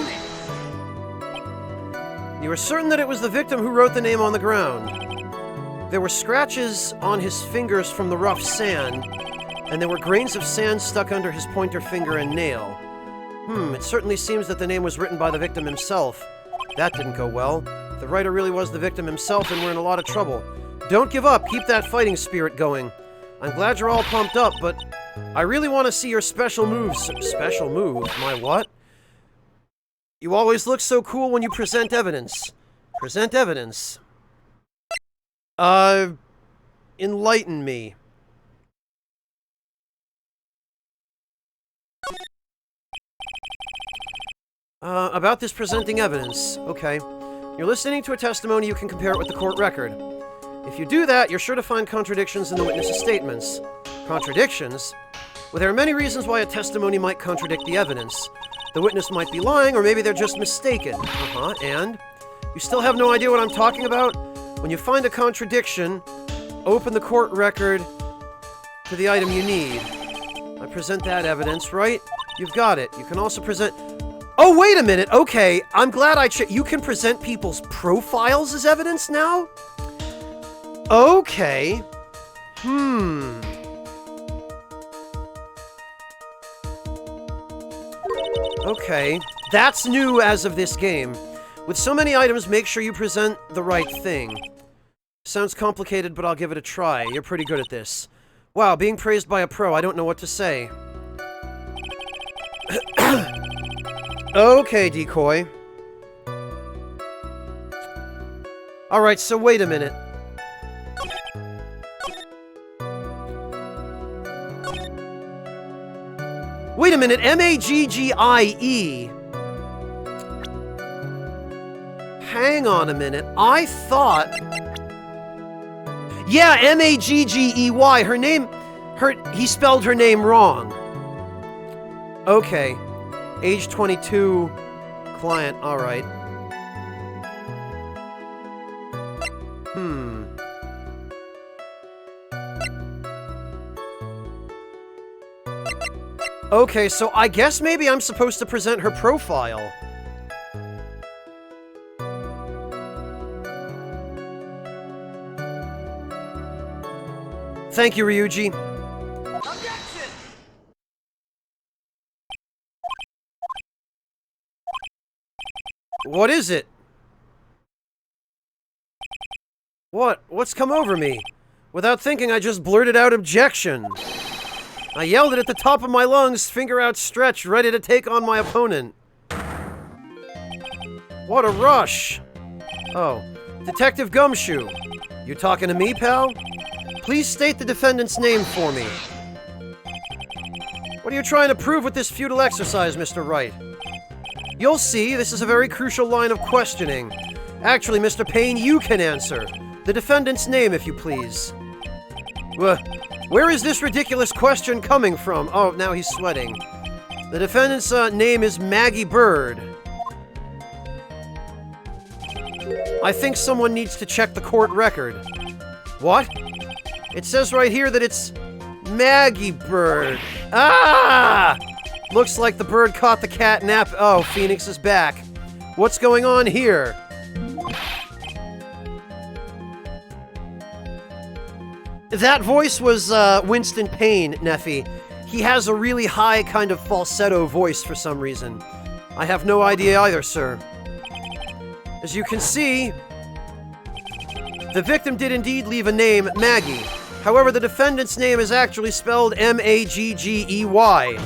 You are certain that it was the victim who wrote the name on the ground. There were scratches on his fingers from the rough sand, and there were grains of sand stuck under his pointer finger and nail. It certainly seems that the name was written by the victim himself. That didn't go well. The writer really was the victim himself, and we're in a lot of trouble. Don't give up. Keep that fighting spirit going. I'm glad you're all pumped up, but I really want to see your special moves. Special move? My what? You always look so cool when you present evidence. Present evidence. Enlighten me. About this presenting evidence. Okay. You're listening to a testimony, you can compare it with the court record. If you do that, you're sure to find contradictions in the witness's statements. Contradictions? Well, there are many reasons why a testimony might contradict the evidence. The witness might be lying, or maybe they're just mistaken. And? You still have no idea what I'm talking about? When you find a contradiction, open the court record to the item you need. I present that evidence, right? You've got it. You can also present... Oh, wait a minute! Okay, I'm glad I checked. You can present people's profiles as evidence now? Okay. Okay. That's new as of this game. With so many items, make sure you present the right thing. Sounds complicated, but I'll give it a try. You're pretty good at this. Wow, being praised by a pro, I don't know what to say. Okay, Decoy. Alright, so wait a minute. Wait a minute, M-A-G-G-I-E. Hang on a minute, I thought... Yeah, M-A-G-G-E-Y, her name... He spelled her name wrong. Okay. Age 22, client, alright. Okay, so I guess maybe I'm supposed to present her profile. Thank you, Ryuji. Objection! What is it? What's come over me? Without thinking, I just blurted out objection. I yelled it at the top of my lungs, finger outstretched, ready to take on my opponent. What a rush! Oh, Detective Gumshoe. You talking to me, pal? Please state the defendant's name for me. What are you trying to prove with this futile exercise, Mr. Wright? You'll see, this is a very crucial line of questioning. Actually, Mr. Payne, you can answer. The defendant's name, if you please. Where is this ridiculous question coming from? Oh, now he's sweating. The defendant's name is Maggie Bird. I think someone needs to check the court record. What? It says right here that it's Maggie Bird. Ah! Looks like the bird caught the cat nap. Oh, Phoenix is back. What's going on here? That voice was Winston Payne, Neffy. He has a really high kind of falsetto voice for some reason. I have no idea either, sir. As you can see, the victim did indeed leave a name, Maggie. However, the defendant's name is actually spelled M-A-G-G-E-Y.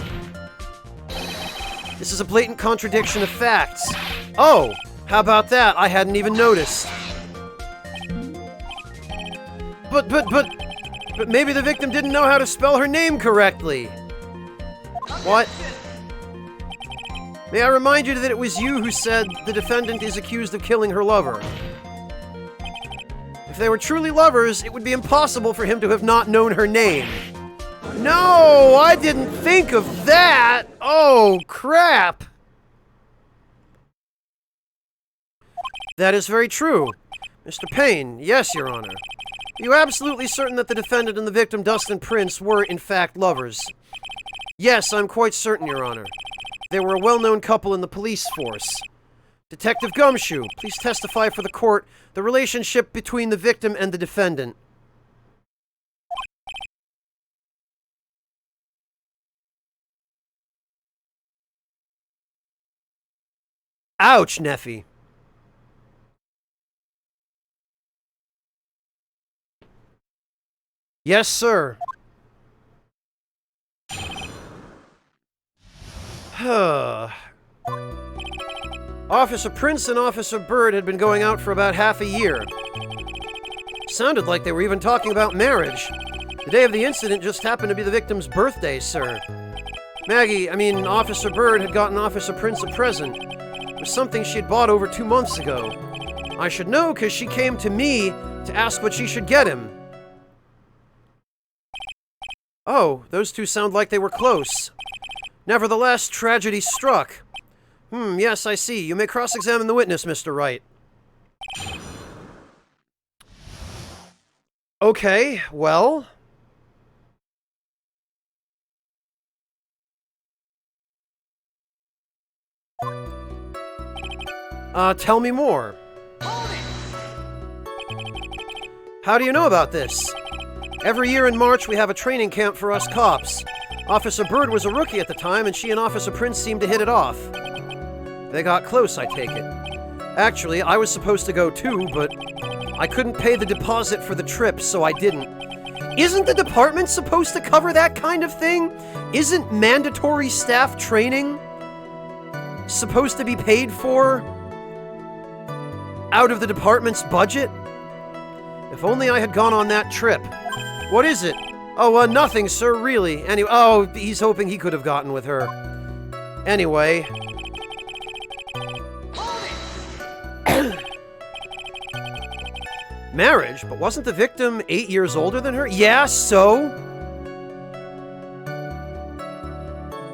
This is a blatant contradiction of facts. Oh, how about that? I hadn't even noticed. But maybe the victim didn't know how to spell her name correctly. What? May I remind you that it was you who said the defendant is accused of killing her lover. If they were truly lovers, it would be impossible for him to have not known her name. No, I didn't think of that! Oh, crap! That is very true. Mr. Payne, yes, Your Honor. Are you absolutely certain that the defendant and the victim, Dustin Prince, were in fact lovers? Yes, I'm quite certain, Your Honor. They were a well-known couple in the police force. Detective Gumshoe, please testify for the court the relationship between the victim and the defendant. Ouch, Neffy. Yes, sir. Officer Prince and Officer Bird had been going out for about half a year. Sounded like they were even talking about marriage. The day of the incident just happened to be the victim's birthday, sir. Officer Bird had gotten Officer Prince a present. It was something she had bought over 2 months ago. I should know because she came to me to ask what she should get him. Oh, those two sound like they were close. Nevertheless, tragedy struck. Yes, I see. You may cross-examine the witness, Mr. Wright. Okay, well... tell me more. How do you know about this? Every year in March, we have a training camp for us cops. Officer Bird was a rookie at the time, and she and Officer Prince seemed to hit it off. They got close, I take it. Actually, I was supposed to go too, but I couldn't pay the deposit for the trip, so I didn't. Isn't the department supposed to cover that kind of thing? Isn't mandatory staff training supposed to be paid for out of the department's budget? If only I had gone on that trip. What is it? Oh, nothing, sir, really. Oh, he's hoping he could have gotten with her. Anyway. Marriage? But wasn't the victim 8 years older than her? Yeah, so?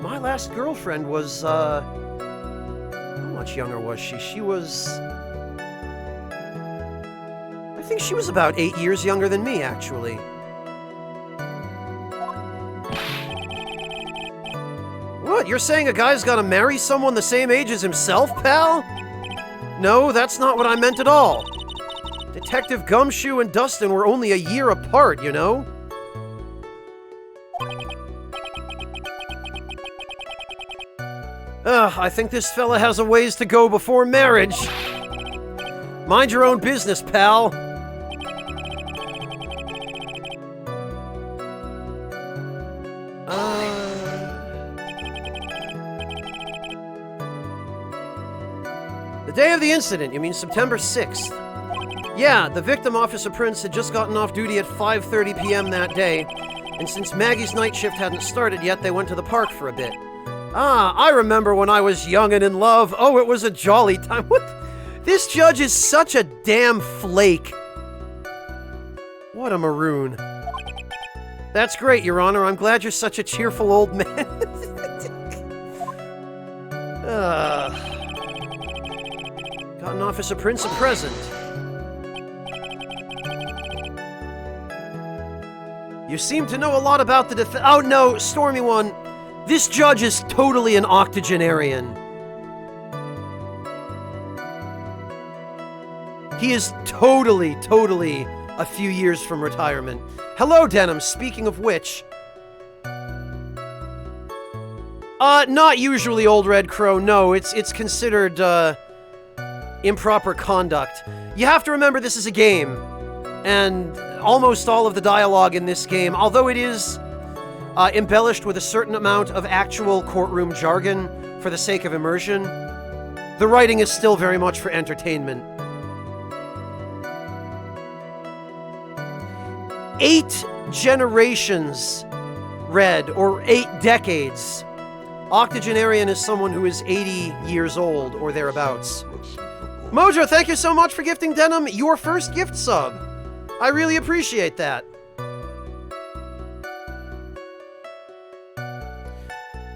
My last girlfriend was, how much younger was she? She was... I think she was about 8 years younger than me, actually. What? You're saying a guy's gotta marry someone the same age as himself, pal? No, that's not what I meant at all. Detective Gumshoe and Dustin were only a year apart, you know? I think this fella has a ways to go before marriage. Mind your own business, pal. The day of the incident, you mean September 6th? Yeah, the victim, Officer Prince, had just gotten off duty at 5:30 p.m. that day, and since Maggie's night shift hadn't started yet, they went to the park for a bit. I remember when I was young and in love. Oh, it was a jolly time. What? This judge is such a damn flake. What a maroon. That's great, Your Honor. I'm glad you're such a cheerful old man. Got an Officer Prince a present. You seem to know a lot about the Oh no, Stormy One. This judge is totally an octogenarian. He is totally a few years from retirement. Hello, Denim. Speaking of which... not usually, Old Red Crow. No, it's considered, improper conduct. You have to remember this is a game. And almost all of the dialogue in this game, although it is embellished with a certain amount of actual courtroom jargon for the sake of immersion, the writing is still very much for entertainment. 8 generations read, or 8 decades. Octogenarian is someone who is 80 years old, or thereabouts. Mojo, thank you so much for gifting Denim your first gift sub. I really appreciate that.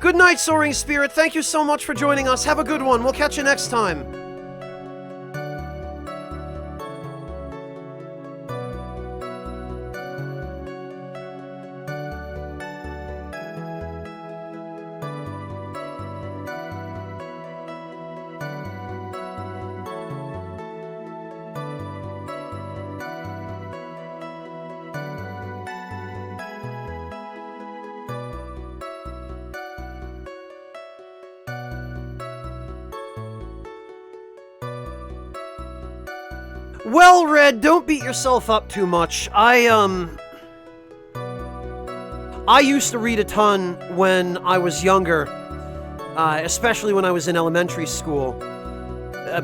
Good night, Soaring Spirit. Thank you so much for joining us. Have a good one. We'll catch you next time. Well, Red, don't beat yourself up too much. I used to read a ton when I was younger, especially when I was in elementary school,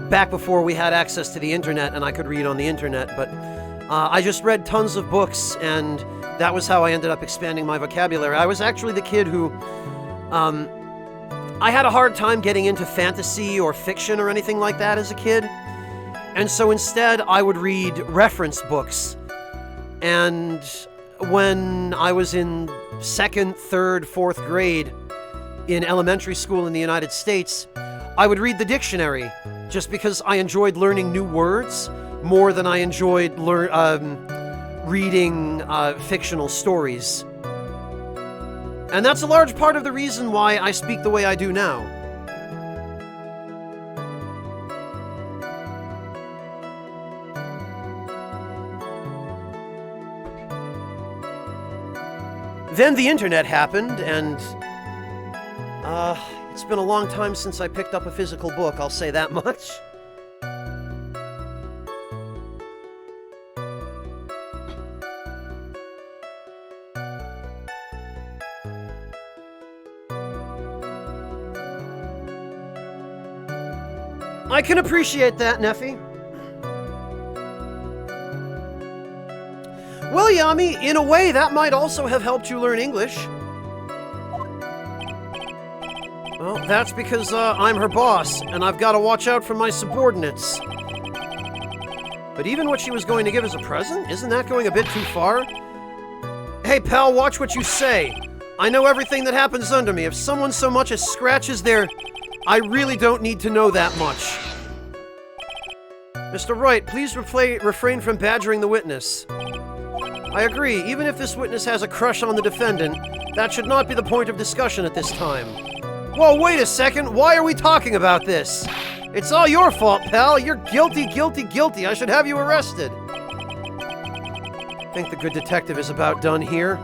back before we had access to the internet and I could read on the internet, but I just read tons of books, and that was how I ended up expanding my vocabulary. I was actually the kid who, I had a hard time getting into fantasy or fiction or anything like that as a kid. And so instead, I would read reference books. And when I was in 2nd, 3rd, 4th grade in elementary school in the United States, I would read the dictionary just because I enjoyed learning new words more than I enjoyed reading fictional stories. And that's a large part of the reason why I speak the way I do now. Then the internet happened, and it's been a long time since I picked up a physical book, I'll say that much. I can appreciate that, Neffy. Well, Yami, in a way, that might also have helped you learn English. Well, that's because I'm her boss, and I've got to watch out for my subordinates. But even what she was going to give as a present, isn't that going a bit too far? Hey, pal, watch what you say. I know everything that happens under me. If someone so much as scratches their... I really don't need to know that much. Mr. Wright, please refrain from badgering the witness. I agree, even if this witness has a crush on the defendant, that should not be the point of discussion at this time. Whoa, wait a second, why are we talking about this? It's all your fault, pal. You're guilty, guilty, guilty. I should have you arrested. I think the good detective is about done here.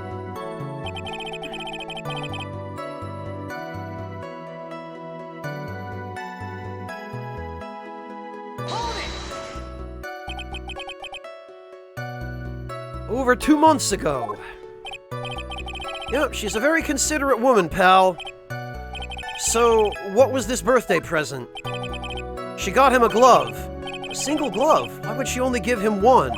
Over 2 months ago. Yep, she's a very considerate woman, pal. So, what was this birthday present? She got him a glove. A single glove? Why would she only give him one?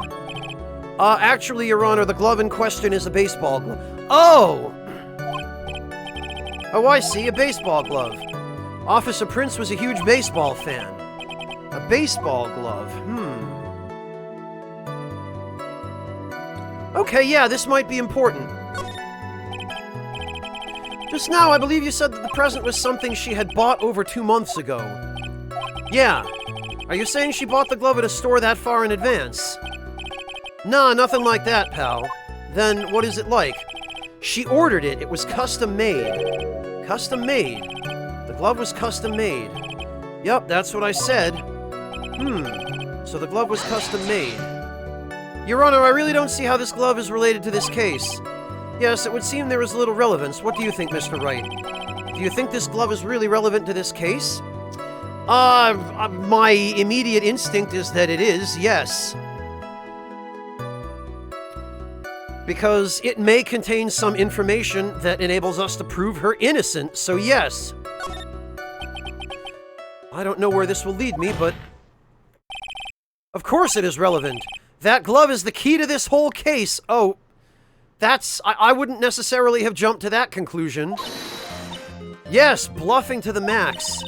Actually, Your Honor, the glove in question is a baseball glove. Oh! Oh, I see, a baseball glove. Officer Prince was a huge baseball fan. A baseball glove, Okay, yeah, this might be important. Just now, I believe you said that the present was something she had bought over 2 months ago. Yeah. Are you saying she bought the glove at a store that far in advance? Nah, nothing like that, pal. Then what is it like? She ordered it. It was custom made. Custom made? The glove was custom made. Yup, that's what I said. So the glove was custom made. Your Honor, I really don't see how this glove is related to this case. Yes, it would seem there is little relevance. What do you think, Mr. Wright? Do you think this glove is really relevant to this case? My immediate instinct is that it is, yes. Because it may contain some information that enables us to prove her innocent, so yes. I don't know where this will lead me, but... Of course it is relevant. That glove is the key to this whole case. Oh, I wouldn't necessarily have jumped to that conclusion. Yes, bluffing to the max.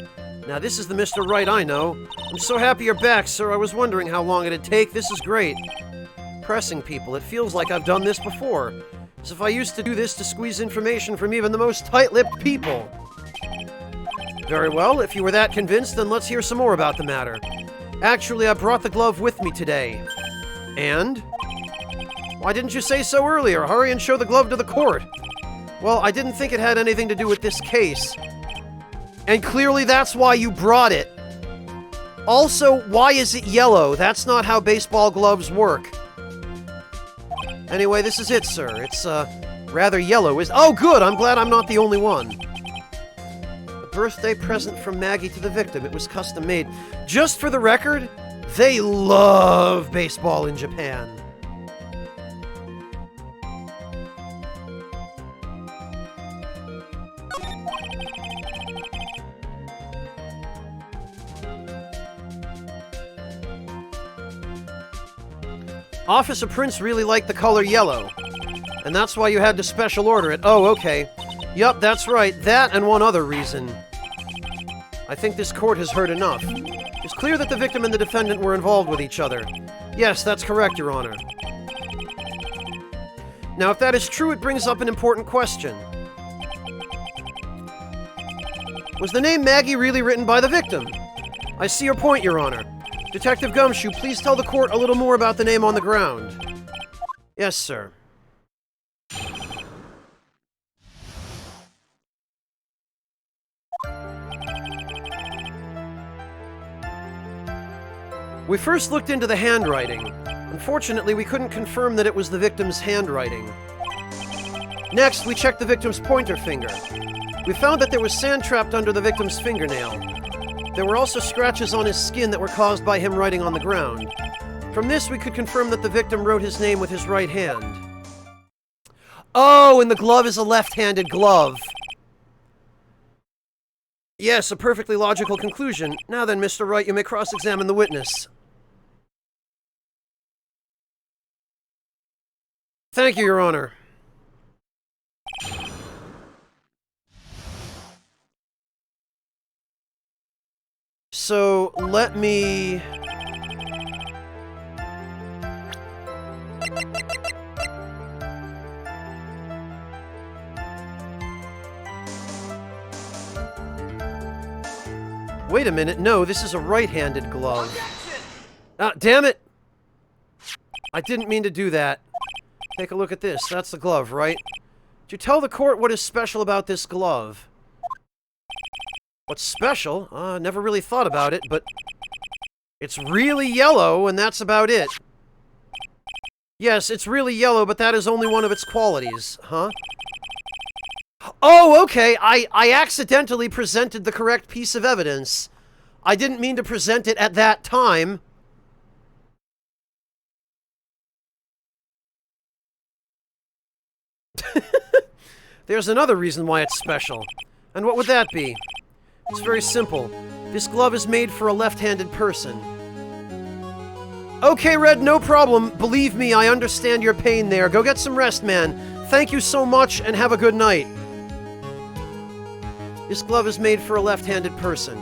Now this is the Mr. Wright I know. I'm so happy you're back, sir. I was wondering how long it'd take. This is great. Pressing people. It feels like I've done this before. As if I used to do this to squeeze information from even the most tight-lipped people. Very well, if you were that convinced, then let's hear some more about the matter. Actually, I brought the glove with me today. And? Why didn't you say so earlier? Hurry and show the glove to the court. Well, I didn't think it had anything to do with this case. And clearly that's why you brought it. Also, why is it yellow? That's not how baseball gloves work. Anyway, this is it, sir. It's, rather yellow. Oh, good! I'm glad I'm not the only one. A birthday present from Maggie to the victim. It was custom made. Just for the record, they love baseball in Japan. Officer Prince really liked the color yellow, and that's why you had to special order it. Oh, okay. Yup, that's right. That and one other reason. I think this court has heard enough. It's clear that the victim and the defendant were involved with each other. Yes, that's correct, Your Honor. Now, if that is true, it brings up an important question. Was the name Maggie really written by the victim? I see your point, Your Honor. Detective Gumshoe, please tell the court a little more about the name on the ground. Yes, sir. We first looked into the handwriting. Unfortunately, we couldn't confirm that it was the victim's handwriting. Next, we checked the victim's pointer finger. We found that there was sand trapped under the victim's fingernail. There were also scratches on his skin that were caused by him writing on the ground. From this, we could confirm that the victim wrote his name with his right hand. Oh, and the glove is a left-handed glove. Yes, a perfectly logical conclusion. Now then, Mr. Wright, you may cross-examine the witness. Thank you, Your Honor. So, let me... Wait a minute, no, this is a right-handed glove. Ah, damn it! I didn't mean to do that. Take a look at this, that's the glove, right? Did you tell the court what is special about this glove? What's special? Never really thought about it, but... It's really yellow, and that's about it. Yes, it's really yellow, but that is only one of its qualities. Huh? Oh, okay, I accidentally presented the correct piece of evidence. I didn't mean to present it at that time. There's another reason why it's special. And what would that be? It's very simple. This glove is made for a left-handed person. Okay, Red, no problem. Believe me, I understand your pain there. Go get some rest, man. Thank you so much, and have a good night. This glove is made for a left-handed person.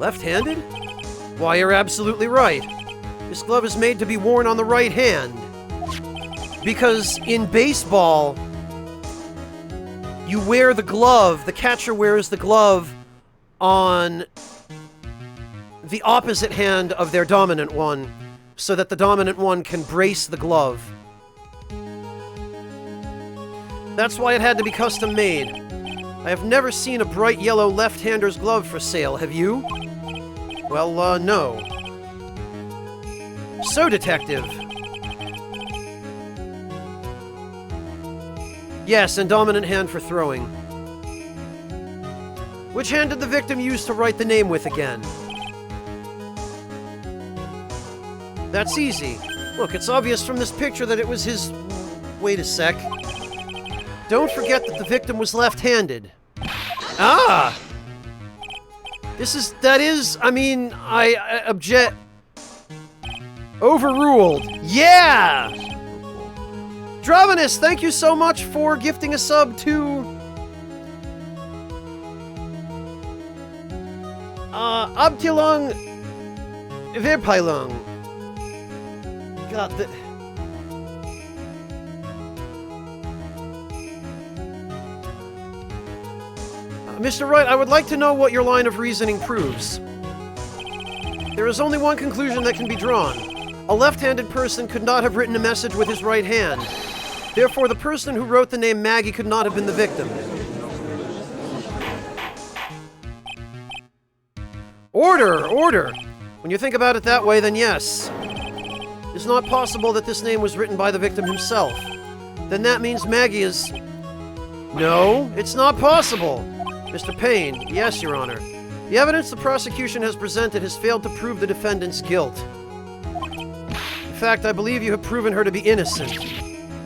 Left-handed? Why, you're absolutely right. This glove is made to be worn on the right hand. Because in baseball, you wear the glove, the catcher wears the glove on the opposite hand of their dominant one, so that the dominant one can brace the glove. That's why it had to be custom made. I have never seen a bright yellow left-hander's glove for sale, have you? Well, no. So, Detective. Yes, and dominant hand for throwing. Which hand did the victim use to write the name with again? That's easy. Look, it's obvious from this picture that it was his... Wait a sec. Don't forget that the victim was left-handed. Ah! I object... Overruled. Yeah! Dravenus, thank you so much for gifting a sub to... Abtilong... Virpailong. God, Mr. Wright, I would like to know what your line of reasoning proves. There is only one conclusion that can be drawn. A left-handed person could not have written a message with his right hand. Therefore, the person who wrote the name Maggie could not have been the victim. Order! Order! When you think about it that way, then yes. It's not possible that this name was written by the victim himself. Then that means Maggie is... No, it's not possible! Mr. Payne, yes, Your Honor. The evidence the prosecution has presented has failed to prove the defendant's guilt. In fact, I believe you have proven her to be innocent.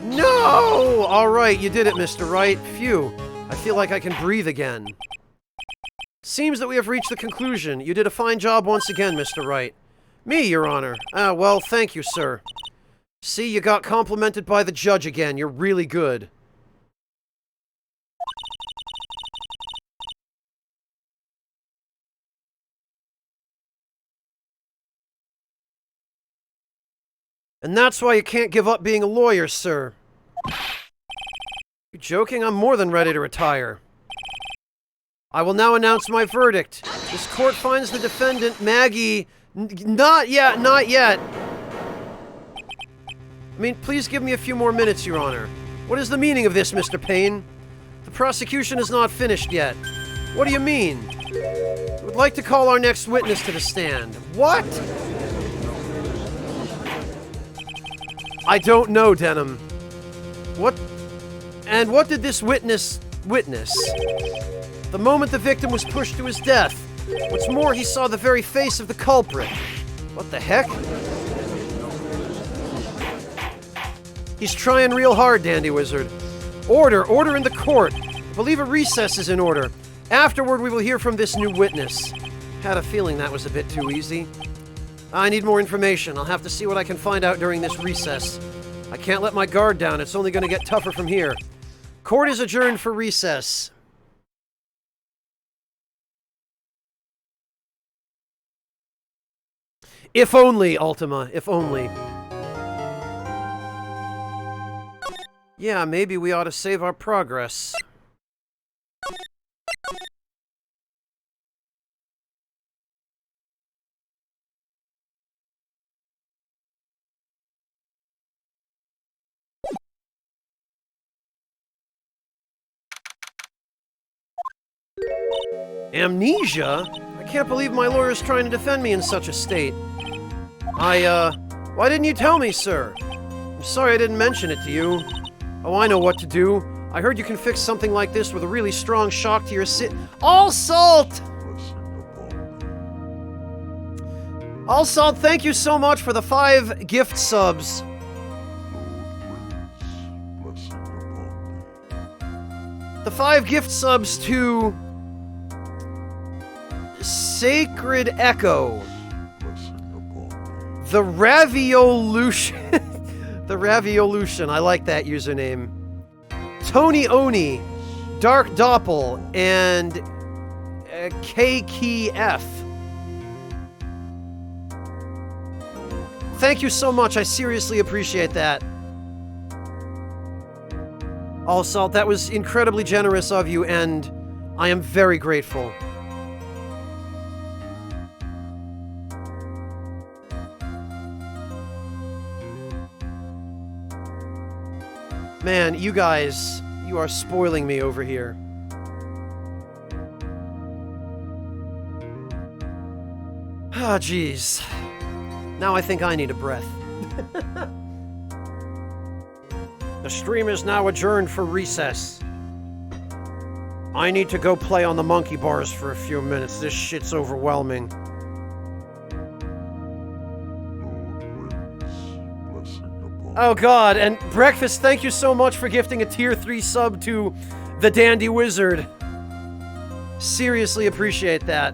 No! Alright, you did it, Mr. Wright. Phew. I feel like I can breathe again. Seems that we have reached the conclusion. You did a fine job once again, Mr. Wright. Me, Your Honor. Well, thank you, sir. See, you got complimented by the judge again. You're really good. And that's why you can't give up being a lawyer, sir. You joking? I'm more than ready to retire. I will now announce my verdict. This court finds the defendant, Maggie... Not yet, not yet. I mean, please give me a few more minutes, Your Honor. What is the meaning of this, Mr. Payne? The prosecution is not finished yet. What do you mean? I would like to call our next witness to the stand. What? I don't know, Denham. What? And what did this witness witness? The moment the victim was pushed to his death. What's more, he saw the very face of the culprit. What the heck? He's trying real hard, Dandy Wizard. Order! Order in the court! I believe a recess is in order. Afterward, we will hear from this new witness. Had a feeling that was a bit too easy. I need more information. I'll have to see what I can find out during this recess. I can't let my guard down. It's only going to get tougher from here. Court is adjourned for recess. If only, Ultima. If only. Yeah, maybe we ought to save our progress. Amnesia? I can't believe my lawyer's trying to defend me in such a state. Why didn't you tell me, sir? I'm sorry I didn't mention it to you. Oh, I know what to do. I heard you can fix something like this with a really strong shock to your All Salt! All Salt, thank you so much for the 5 gift subs. The 5 gift subs to... Sacred Echo. The Raviolution. The Raviolution. I like that username. Tony Oni, Dark Doppel, and KKF. thank you so much. I seriously appreciate that. All Salt, that was incredibly generous of you, and I am very grateful. Man, you guys, you are spoiling me over here. Ah, jeez. Now I think I need a breath. The stream is now adjourned for recess. I need to go play on the monkey bars for a few minutes. This shit's overwhelming. Oh god, and Breakfast, thank you so much for gifting a tier 3 sub to the Dandy Wizard. Seriously appreciate that.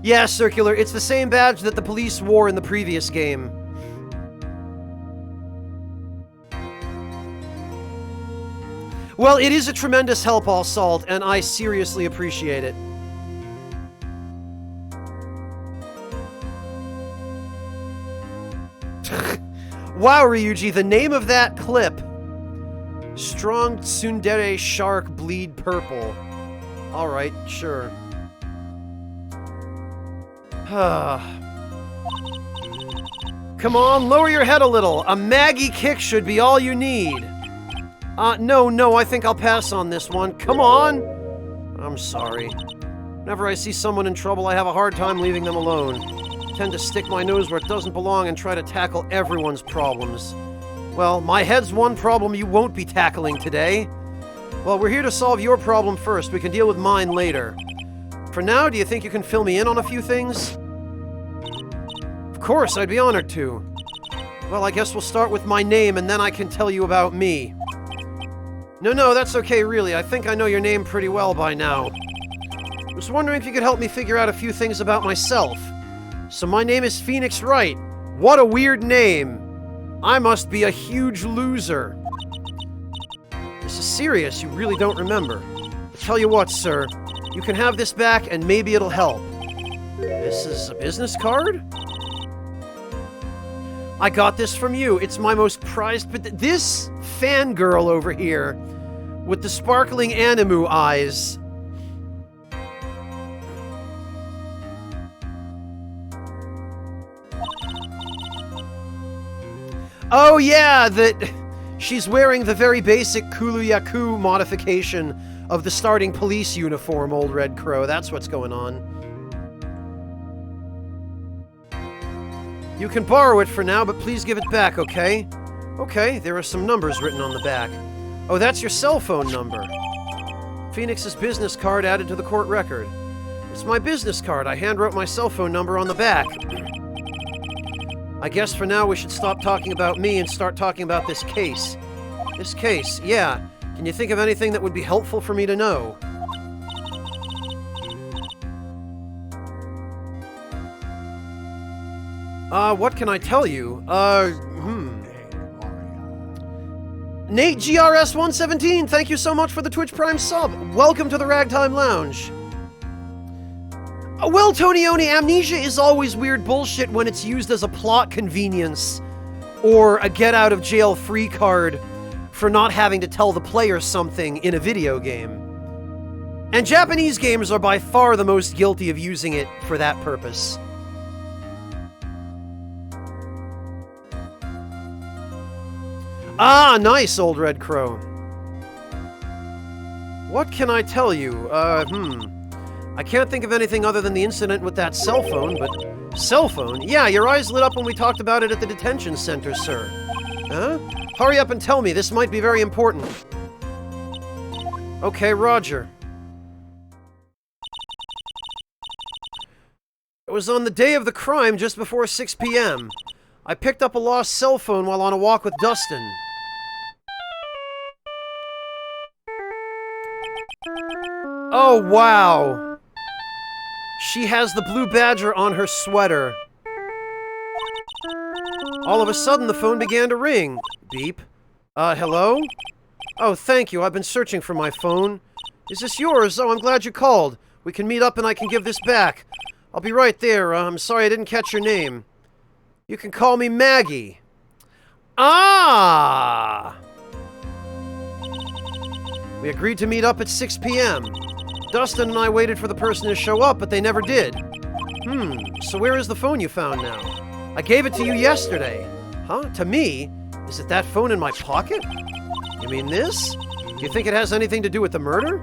Yeah, Circular, it's the same badge that the police wore in the previous game. Well, it is a tremendous help, All Salt, and I seriously appreciate it. Wow, Ryuji, the name of that clip. Strong Tsundere Shark Bleed Purple. Alright, sure. Come on, lower your head a little. A Maggie kick should be all you need. No, I think I'll pass on this one. Come on! I'm sorry. Whenever I see someone in trouble, I have a hard time leaving them alone. I tend to stick my nose where it doesn't belong and try to tackle everyone's problems. Well, my head's one problem you won't be tackling today. Well, we're here to solve your problem first. We can deal with mine later. For now, do you think you can fill me in on a few things? Of course, I'd be honored to. Well, I guess we'll start with my name, and then I can tell you about me. No, that's okay, really. I think I know your name pretty well by now. I was wondering if you could help me figure out a few things about myself. So my name is Phoenix Wright. What a weird name. I must be a huge loser. This is serious, you really don't remember. I'll tell you what, sir. You can have this back, and maybe it'll help. This is a business card? I got this from you. It's my most prized... But this fangirl over here, with the sparkling Animu eyes... Oh yeah, that... She's wearing the very basic Kuluyaku modification of the starting police uniform, Old Red Crow. That's what's going on. You can borrow it for now, but please give it back, okay? Okay, there are some numbers written on the back. Oh, that's your cell phone number. Phoenix's business card added to the court record. It's my business card. I handwrote my cell phone number on the back. I guess for now we should stop talking about me and start talking about this case. This case, yeah. Can you think of anything that would be helpful for me to know? What can I tell you? Nate GRS117, thank you so much for the Twitch Prime sub. Welcome to the Ragtime Lounge. Well, Tonyoni, amnesia is always weird bullshit when it's used as a plot convenience or a get-out-of-jail-free card for not having to tell the player something in a video game. And Japanese games are by far the most guilty of using it for that purpose. Ah, nice, Old Red Crow. What can I tell you? I can't think of anything other than the incident with that cell phone, but... Cell phone? Yeah, your eyes lit up when we talked about it at the detention center, sir. Huh? Hurry up and tell me, this might be very important. Okay, Roger. It was on the day of the crime, just before 6 p.m. I picked up a lost cell phone while on a walk with Dustin. Oh, wow. She has the blue badger on her sweater. All of a sudden, the phone began to ring. Beep. Hello? Oh, thank you. I've been searching for my phone. Is this yours? Oh, I'm glad you called. We can meet up and I can give this back. I'll be right there. I'm sorry I didn't catch your name. You can call me Maggie. Ah! We agreed to meet up at 6 p.m. Dustin and I waited for the person to show up, but they never did. So where is the phone you found now? I gave it to you yesterday. Huh? To me? Is it that phone in my pocket? You mean this? Do you think it has anything to do with the murder?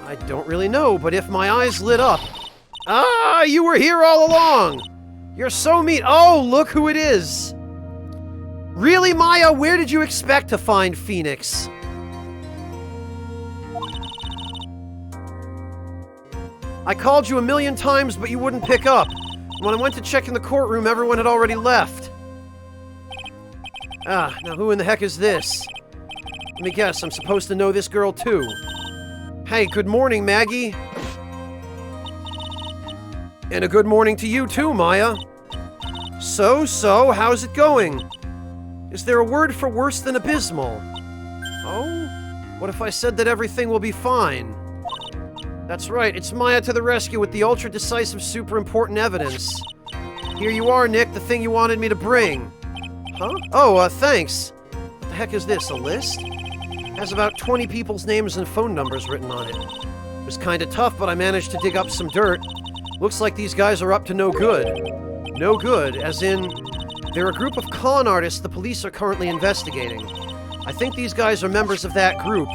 I don't really know, but if my eyes lit up... Ah, you were here all along! You're so mean. Oh, look who it is! Really, Maya? Where did you expect to find Phoenix? I called you 1,000,000 times, but you wouldn't pick up. When I went to check in the courtroom, everyone had already left. Ah, now who in the heck is this? Let me guess, I'm supposed to know this girl too. Hey, good morning, Maggie. And a good morning to you too, Maya. So, how's it going? Is there a word for worse than abysmal? Oh? What if I said that everything will be fine? That's right, it's Maya to the rescue with the ultra-decisive, super-important evidence. Here you are, Nick, the thing you wanted me to bring. Huh? Oh, thanks. What the heck is this, a list? It has about 20 people's names and phone numbers written on it. It was kinda tough, but I managed to dig up some dirt. Looks like these guys are up to no good. No good, as in, they're a group of con artists the police are currently investigating. I think these guys are members of that group.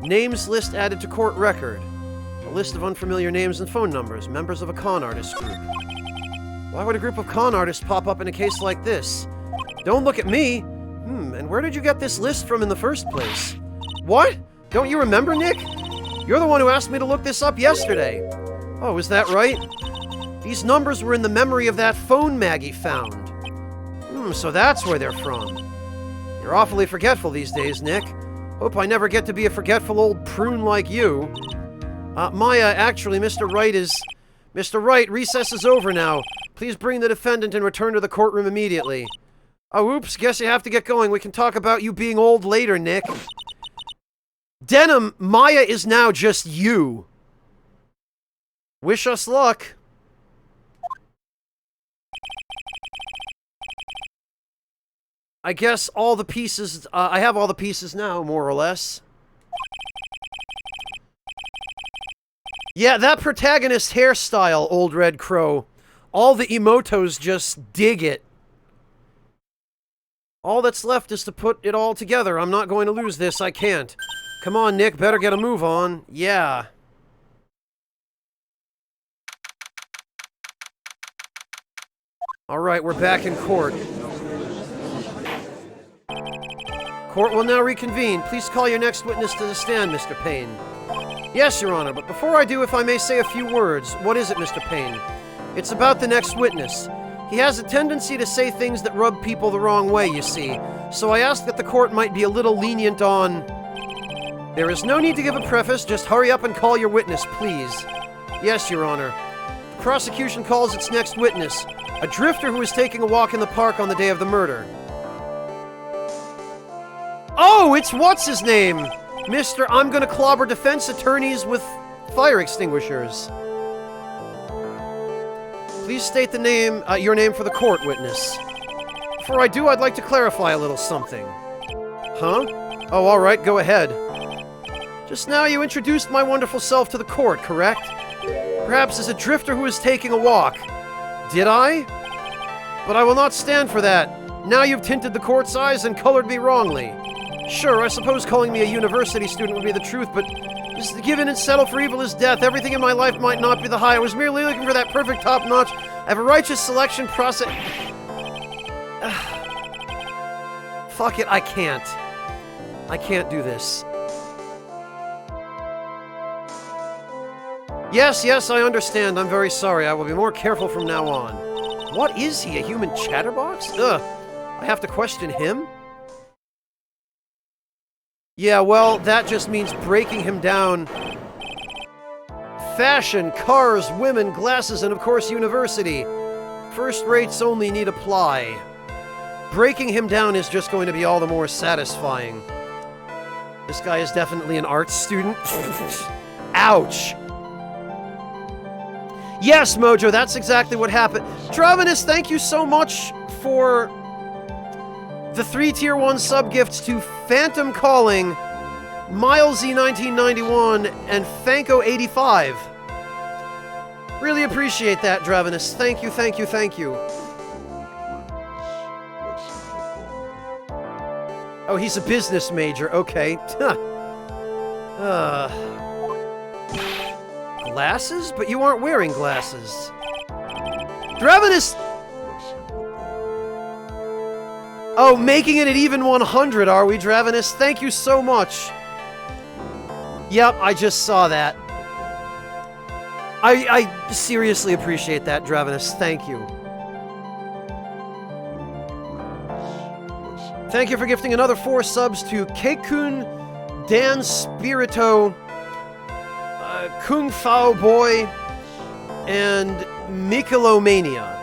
Names list added to court record. A list of unfamiliar names and phone numbers, members of a con artist group. Why would a group of con artists pop up in a case like this? Don't look at me! And where did you get this list from in the first place? What? Don't you remember, Nick? You're the one who asked me to look this up yesterday. Oh, is that right? These numbers were in the memory of that phone Maggie found. So that's where they're from. You're awfully forgetful these days, Nick. Hope I never get to be a forgetful old prune like you. Maya, actually, Mr. Wright, recess is over now. Please bring the defendant and return to the courtroom immediately. Oh, oops, guess you have to get going. We can talk about you being old later, Nick. Denim, Maya is now just you. Wish us luck. I guess all the pieces, I have all the pieces now, more or less. Yeah, that protagonist hairstyle, Old Red Crow. All the emotos just dig it. All that's left is to put it all together. I'm not going to lose this, I can't. Come on, Nick, better get a move on. Yeah. Alright, we're back in court. Court will now reconvene. Please call your next witness to the stand, Mr. Payne. Yes, Your Honor, but before I do, if I may say a few words. What is it, Mr. Payne? It's about the next witness. He has a tendency to say things that rub people the wrong way, you see. So I ask that the court might be a little lenient on... There is no need to give a preface, just hurry up and call your witness, please. Yes, Your Honor. The prosecution calls its next witness, a drifter who was taking a walk in the park on the day of the murder. Oh, it's what's-his-name! Mr. I'm gonna clobber defense attorneys with fire extinguishers. Please state the name, your name for the court, witness. Before I do, I'd like to clarify a little something. Huh? Oh, alright, go ahead. Just now you introduced my wonderful self to the court, correct? Perhaps as a drifter who is taking a walk. Did I? But I will not stand for that. Now you've tinted the court's eyes and colored me wrongly. Sure, I suppose calling me a university student would be the truth, but just given and settle for evil is death. Everything in my life might not be the high. I was merely looking for that perfect top-notch. I have a righteous selection process. Fuck it, I can't. I can't do this. Yes, I understand. I'm very sorry. I will be more careful from now on. What is he, a human chatterbox? Ugh. I have to question him? Yeah, well, that just means breaking him down. Fashion, cars, women, glasses, and of course university. First rates only need apply. Breaking him down is just going to be all the more satisfying. This guy is definitely an art student. Ouch! Yes, Mojo, that's exactly what happened. Dravenus, thank you so much for the 3 Tier 1 sub-gifts to Phantom Calling, Milesy1991, and Fanko85. Really appreciate that, Dravenus. Thank you, thank you, thank you. Oh, he's a business major. Okay. Glasses? But you aren't wearing glasses. Dravenus! Oh, making it at even 100, are we, Dravenus? Thank you so much. Yep, I just saw that. I seriously appreciate that, Dravenus. Thank you. Thank you for gifting another 4 subs to Kekun, Dan Spirito, Kung Fao Boy, and Mikelomania.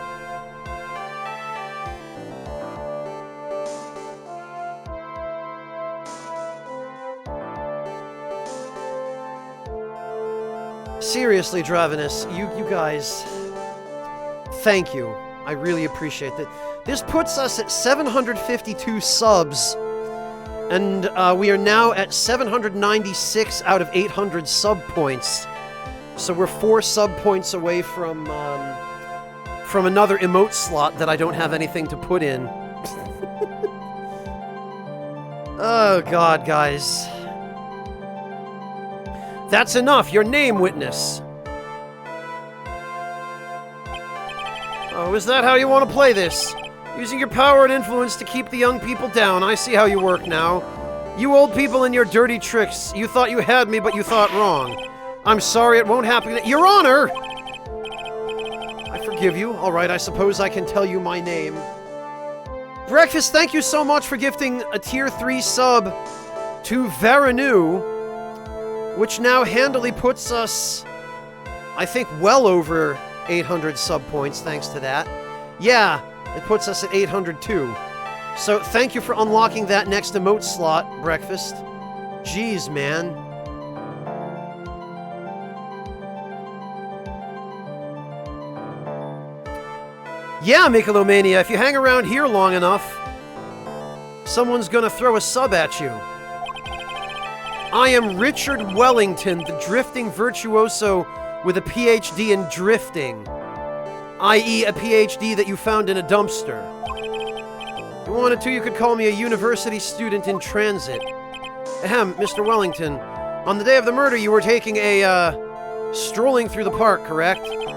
Seriously, Dravenus, you guys, thank you. I really appreciate that. This puts us at 752 subs, and we are now at 796 out of 800 sub points. So we're 4 sub points away from another emote slot that I don't have anything to put in. Oh God, guys. That's enough. Your name, witness. Oh, is that how you want to play this? Using your power and influence to keep the young people down. I see how you work now. You old people and your dirty tricks. You thought you had me, but you thought wrong. I'm sorry, it won't happen. Your Honor! I forgive you. All right, I suppose I can tell you my name. Breakfast, thank you so much for gifting a Tier 3 sub to Varanu, which now handily puts us, I think, well over 800 sub points thanks to that. Yeah, it puts us at 802. So thank you for unlocking that next emote slot, Breakfast. Jeez, man. Yeah, Mikelomania, if you hang around here long enough, someone's gonna throw a sub at you. I am Richard Wellington, the drifting virtuoso with a PhD in drifting, i.e. a PhD that you found in a dumpster. If you wanted to, you could call me a university student in transit. Ahem, Mr. Wellington. On the day of the murder, you were taking a, strolling through the park, correct? It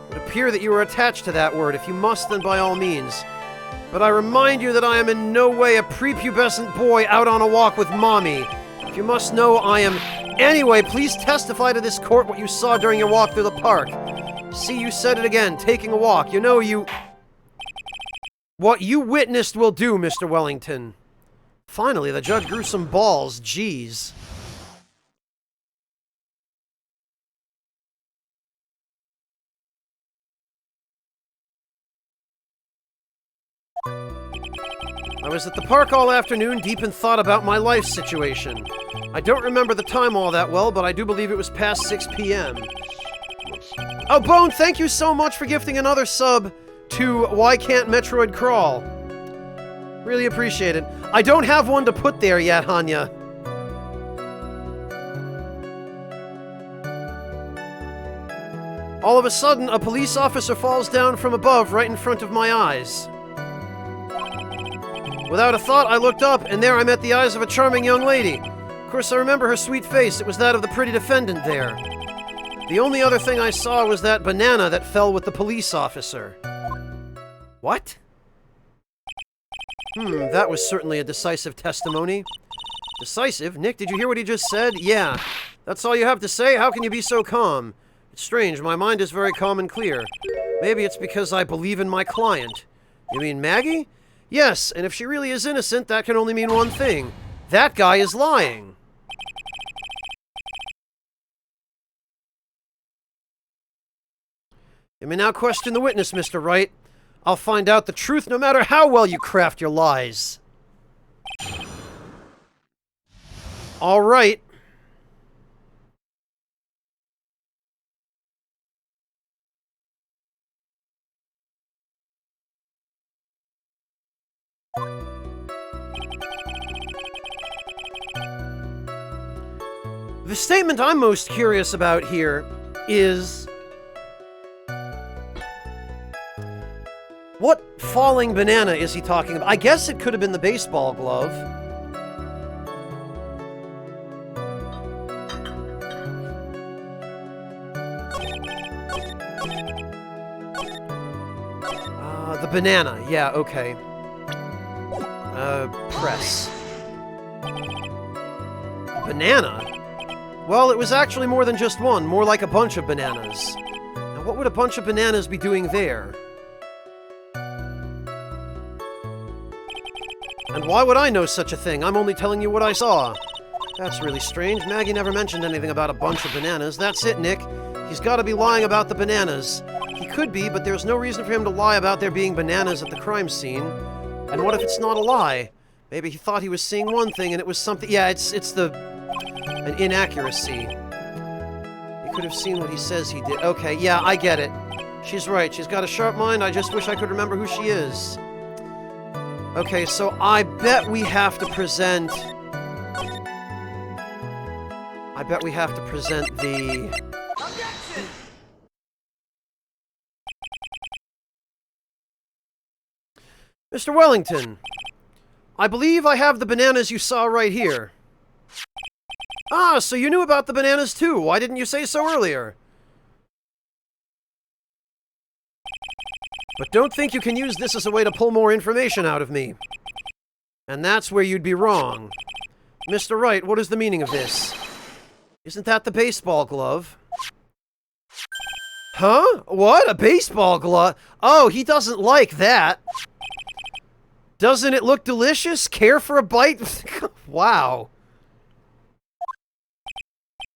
would appear that you were attached to that word. If you must, then by all means. But I remind you that I am in no way a prepubescent boy out on a walk with mommy. If you must know, I am... Anyway, please testify to this court what you saw during your walk through the park. See, you said it again, taking a walk. You know, you... What you witnessed will do, Mr. Wellington. Finally, the judge grew some balls. Jeez. I was at the park all afternoon, deep in thought about my life situation. I don't remember the time all that well, but I do believe it was past 6 p.m. Oh, Bone, thank you so much for gifting another sub to Why Can't Metroid Crawl. Really appreciate it. I don't have one to put there yet, Hanya. All of a sudden, a police officer falls down from above right in front of my eyes. Without a thought, I looked up, and there I met the eyes of a charming young lady. Of course, I remember her sweet face. It was that of the pretty defendant there. The only other thing I saw was that banana that fell with the police officer. What? That was certainly a decisive testimony. Decisive? Nick, did you hear what he just said? Yeah. That's all you have to say? How can you be so calm? It's strange, my mind is very calm and clear. Maybe it's because I believe in my client. You mean Maggie? Yes, and if she really is innocent, that can only mean one thing. That guy is lying. You may now question the witness, Mr. Wright. I'll find out the truth no matter how well you craft your lies. All right. The statement I'm most curious about here is... what falling banana is he talking about? I guess it could have been the baseball glove. The banana. Yeah, okay. Press. Banana? Well, it was actually more than just one, more like a bunch of bananas. Now, what would a bunch of bananas be doing there? And why would I know such a thing? I'm only telling you what I saw. That's really strange. Maggie never mentioned anything about a bunch of bananas. That's it, Nick. He's got to be lying about the bananas. He could be, but there's no reason for him to lie about there being bananas at the crime scene. And what if it's not a lie? Maybe he thought he was seeing one thing and it was something... yeah, it's an inaccuracy. He could have seen what he says he did. Okay, yeah, I get it. She's right. She's got a sharp mind. I just wish I could remember who she is. Okay, so I bet we have to present... the... Objection! Mr. Wellington, I believe I have the bananas you saw right here. Ah, so you knew about the bananas too. Why didn't you say so earlier? But don't think you can use this as a way to pull more information out of me. And that's where you'd be wrong. Mr. Wright, what is the meaning of this? Isn't that the baseball glove? Huh? What? A baseball glove? Oh, he doesn't like that. Doesn't it look delicious? Care for a bite? Wow.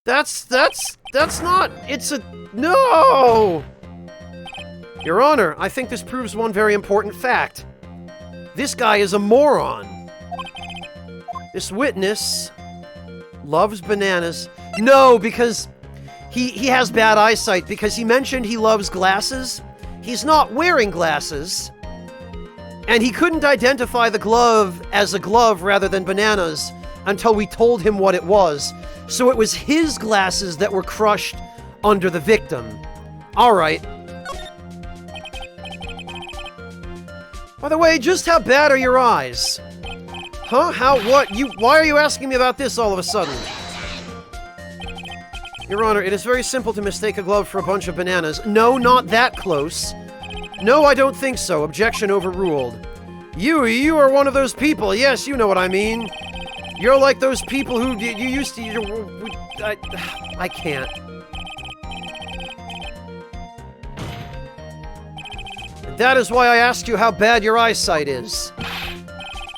That's not... it's a... no! Your Honor, I think this proves one very important fact. This guy is a moron. This witness loves bananas. No, because he has bad eyesight, because he mentioned he loves glasses. He's not wearing glasses. And he couldn't identify the glove as a glove rather than bananas until we told him what it was. So it was his glasses that were crushed under the victim. All right. By the way, just how bad are your eyes? Huh? How? What? Why are you asking me about this all of a sudden? Your Honor, it is very simple to mistake a glove for a bunch of bananas. No, not that close. No, I don't think so. Objection overruled. You are one of those people. Yes, you know what I mean. You're like those people who you used to... I can't. That is why I asked you how bad your eyesight is.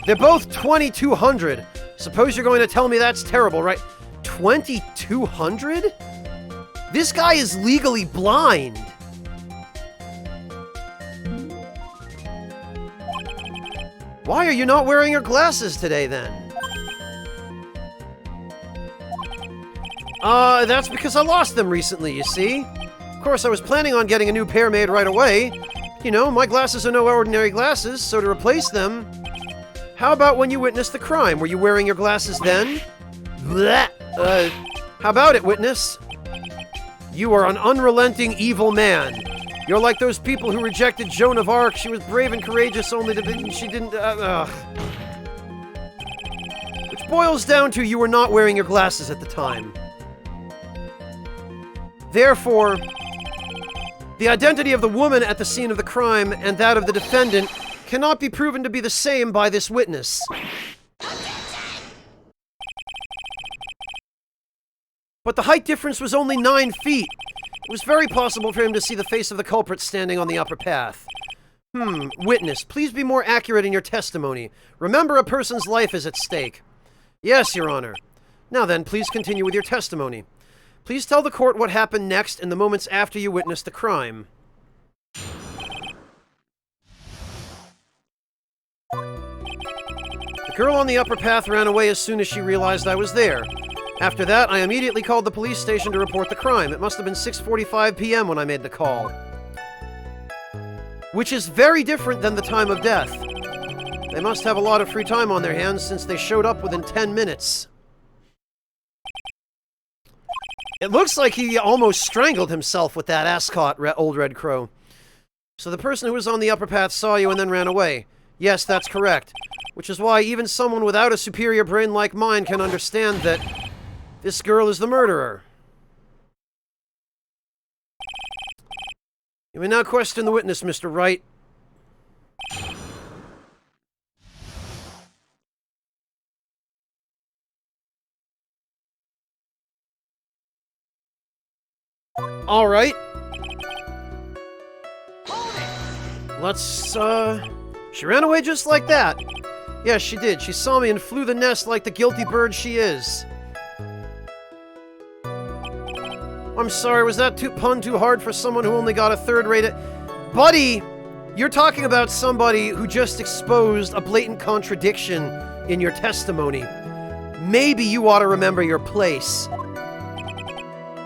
They're both 2200. Suppose you're going to tell me that's terrible, right? 2200? This guy is legally blind. Why are you not wearing your glasses today, then? That's because I lost them recently, you see? Of course, I was planning on getting a new pair made right away. You know, my glasses are no ordinary glasses, so to replace them... How about when you witnessed the crime? Were you wearing your glasses then? Blech. How about it, witness? You are an unrelenting evil man. You're like those people who rejected Joan of Arc. She was brave and courageous only to... she didn't... Which boils down to you were not wearing your glasses at the time. Therefore, the identity of the woman at the scene of the crime and that of the defendant cannot be proven to be the same by this witness. But the height difference was only 9 feet. It was very possible for him to see the face of the culprit standing on the upper path. Witness, please be more accurate in your testimony. Remember, a person's life is at stake. Yes, Your Honor. Now then, please continue with your testimony. Please tell the court what happened next in the moments after you witnessed the crime. The girl on the upper path ran away as soon as she realized I was there. After that, I immediately called the police station to report the crime. It must have been 6:45 p.m. when I made the call. Which is very different than the time of death. They must have a lot of free time on their hands since they showed up within 10 minutes. It looks like he almost strangled himself with that ascot, Old Red Crow. So the person who was on the upper path saw you and then ran away. Yes, that's correct. Which is why even someone without a superior brain like mine can understand that this girl is the murderer. You may now question the witness, Mr. Wright. All right. Let's, She ran away just like that. Yes, she did. She saw me and flew the nest like the guilty bird she is. I'm sorry, was that pun too hard for someone who only got a third-rate... Buddy, you're talking about somebody who just exposed a blatant contradiction in your testimony. Maybe you ought to remember your place.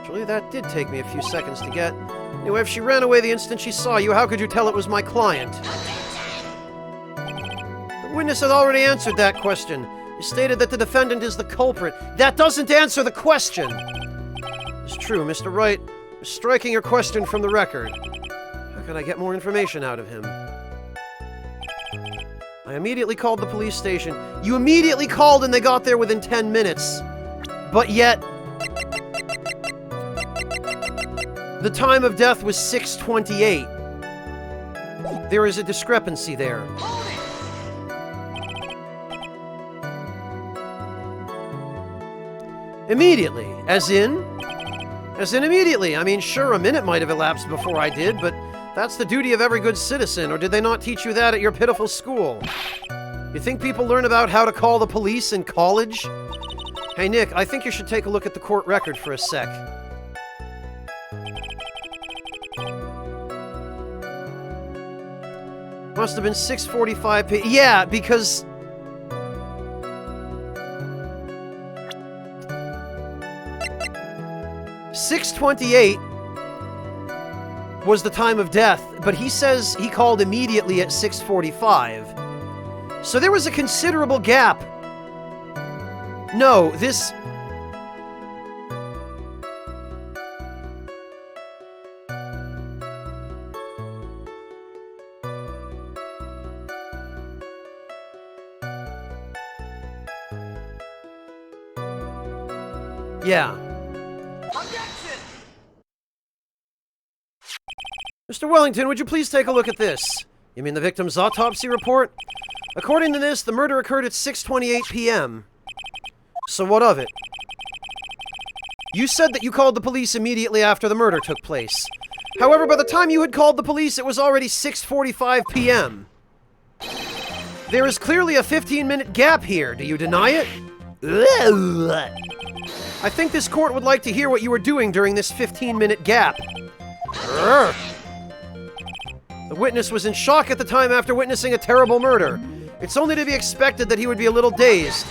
Actually, that did take me a few seconds to get. Anyway, if she ran away the instant she saw you, how could you tell it was my client? The witness had already answered that question. You stated that the defendant is the culprit. That doesn't answer the question! It's true, Mr. Wright. You're striking your question from the record. How can I get more information out of him? I immediately called the police station. You immediately called and they got there within 10 minutes. But yet... the time of death was 6:28. There is a discrepancy there. Immediately. As in immediately. I mean, sure, a minute might have elapsed before I did, but that's the duty of every good citizen, or did they not teach you that at your pitiful school? You think people learn about how to call the police in college? Hey, Nick, I think you should take a look at the court record for a sec. Must have been 6:45 p.m. Yeah, because... 6:28 was the time of death, but he says he called immediately at 6:45. So there was a considerable gap. No, this... Yeah. Objection! Mr. Wellington, would you please take a look at this? You mean the victim's autopsy report? According to this, the murder occurred at 6:28 p.m. So what of it? You said that you called the police immediately after the murder took place. However, by the time you had called the police, it was already 6:45 p.m. There is clearly a 15-minute gap here. Do you deny it? I think this court would like to hear what you were doing during this 15-minute gap. Urgh. The witness was in shock at the time after witnessing a terrible murder. It's only to be expected that he would be a little dazed.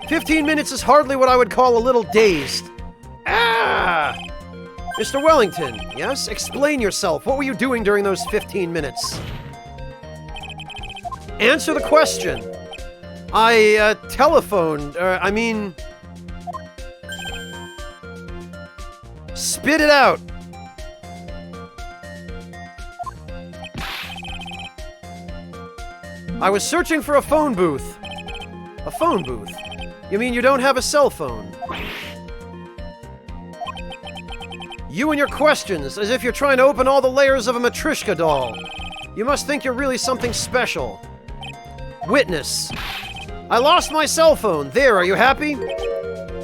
15 minutes is hardly what I would call a little dazed. Ah! Mr. Wellington, yes? Explain yourself. What were you doing during those 15 minutes? Answer the question. I, telephoned, spit it out. I was searching for a phone booth. A phone booth? You mean you don't have a cell phone? You and your questions, as if you're trying to open all the layers of a Matryoshka doll. You must think you're really something special. Witness. I lost my cell phone. There, are you happy?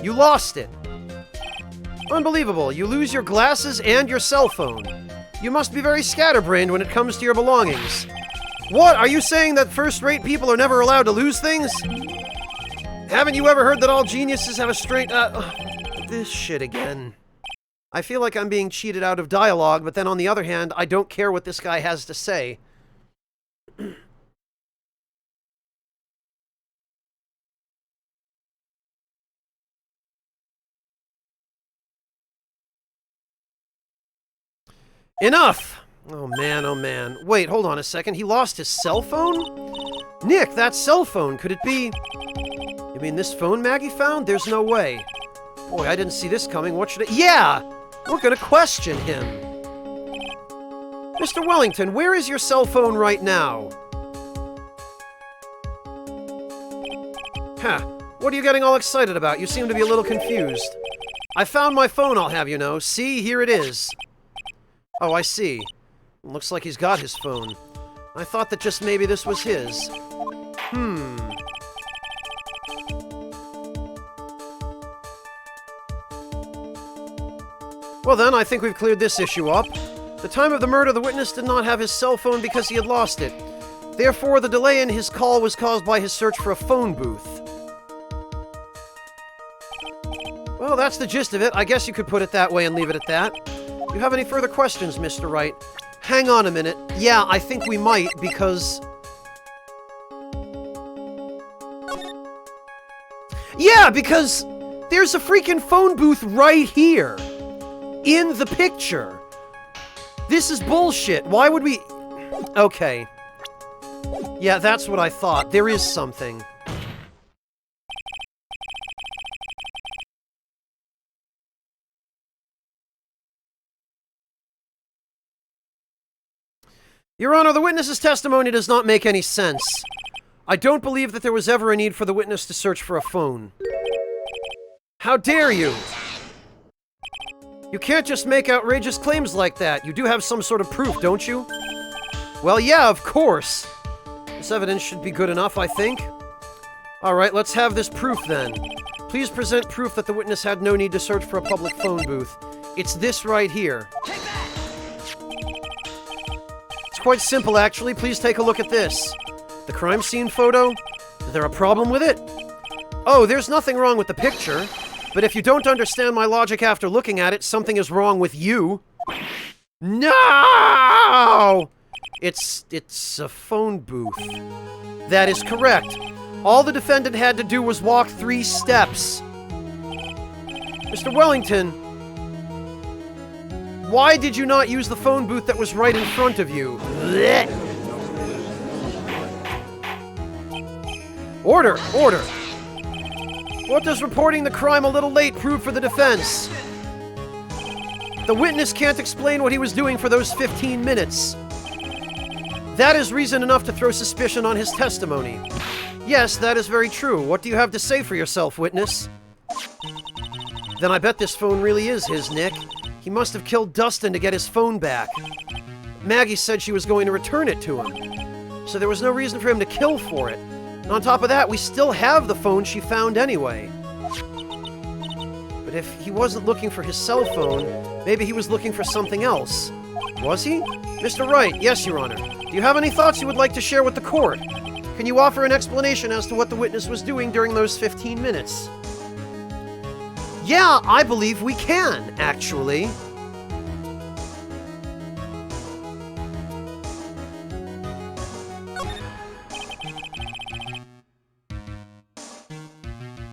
You lost it. Unbelievable. You lose your glasses and your cell phone. You must be very scatterbrained when it comes to your belongings. What? Are you saying that first-rate people are never allowed to lose things? Haven't you ever heard that all geniuses have a straight... this shit again. I feel like I'm being cheated out of dialogue, but then on the other hand, I don't care what this guy has to say. Enough! Oh man, oh man. Wait, hold on a second. He lost his cell phone? Nick, that cell phone, could it be... You mean this phone Maggie found? There's no way. Boy, I didn't see this coming. What should I... Yeah! We're gonna question him. Mr. Wellington, where is your cell phone right now? Huh. What are you getting all excited about? You seem to be a little confused. I found my phone, I'll have you know. See, here it is. Oh, I see. Looks like he's got his phone. I thought that just maybe this was his. Well then, I think we've cleared this issue up. The time of the murder, the witness did not have his cell phone because he had lost it. Therefore, the delay in his call was caused by his search for a phone booth. Well, that's the gist of it. I guess you could put it that way and leave it at that. You have any further questions, Mr. Wright? Hang on a minute. Yeah, I think we might, because... Yeah, because there's a freaking phone booth right here. In the picture. This is bullshit. Why would we... Okay. Yeah, that's what I thought. There is something. Your Honor, the witness's testimony does not make any sense. I don't believe that there was ever a need for the witness to search for a phone. How dare you! You can't just make outrageous claims like that. You do have some sort of proof, don't you? Well, yeah, of course. This evidence should be good enough, I think. Alright, let's have this proof then. Please present proof that the witness had no need to search for a public phone booth. It's this right here. It's quite simple, actually. Please take a look at this. The crime scene photo? Is there a problem with it? Oh, there's nothing wrong with the picture. But if you don't understand my logic after looking at it, something is wrong with you. No! It's a phone booth. That is correct. All the defendant had to do was walk 3 steps. Mr. Wellington, why did you not use the phone booth that was right in front of you? Blech. Order! Order! What does reporting the crime a little late prove for the defense? The witness can't explain what he was doing for those 15 minutes. That is reason enough to throw suspicion on his testimony. Yes, that is very true. What do you have to say for yourself, witness? Then I bet this phone really is his, Nick. He must have killed Dustin to get his phone back. Maggie said she was going to return it to him. So there was no reason for him to kill for it. And on top of that, we still have the phone she found anyway. But if he wasn't looking for his cell phone, maybe he was looking for something else. Was he? Mr. Wright, yes, Your Honor. Do you have any thoughts you would like to share with the court? Can you offer an explanation as to what the witness was doing during those 15 minutes? Yeah, I believe we can, actually.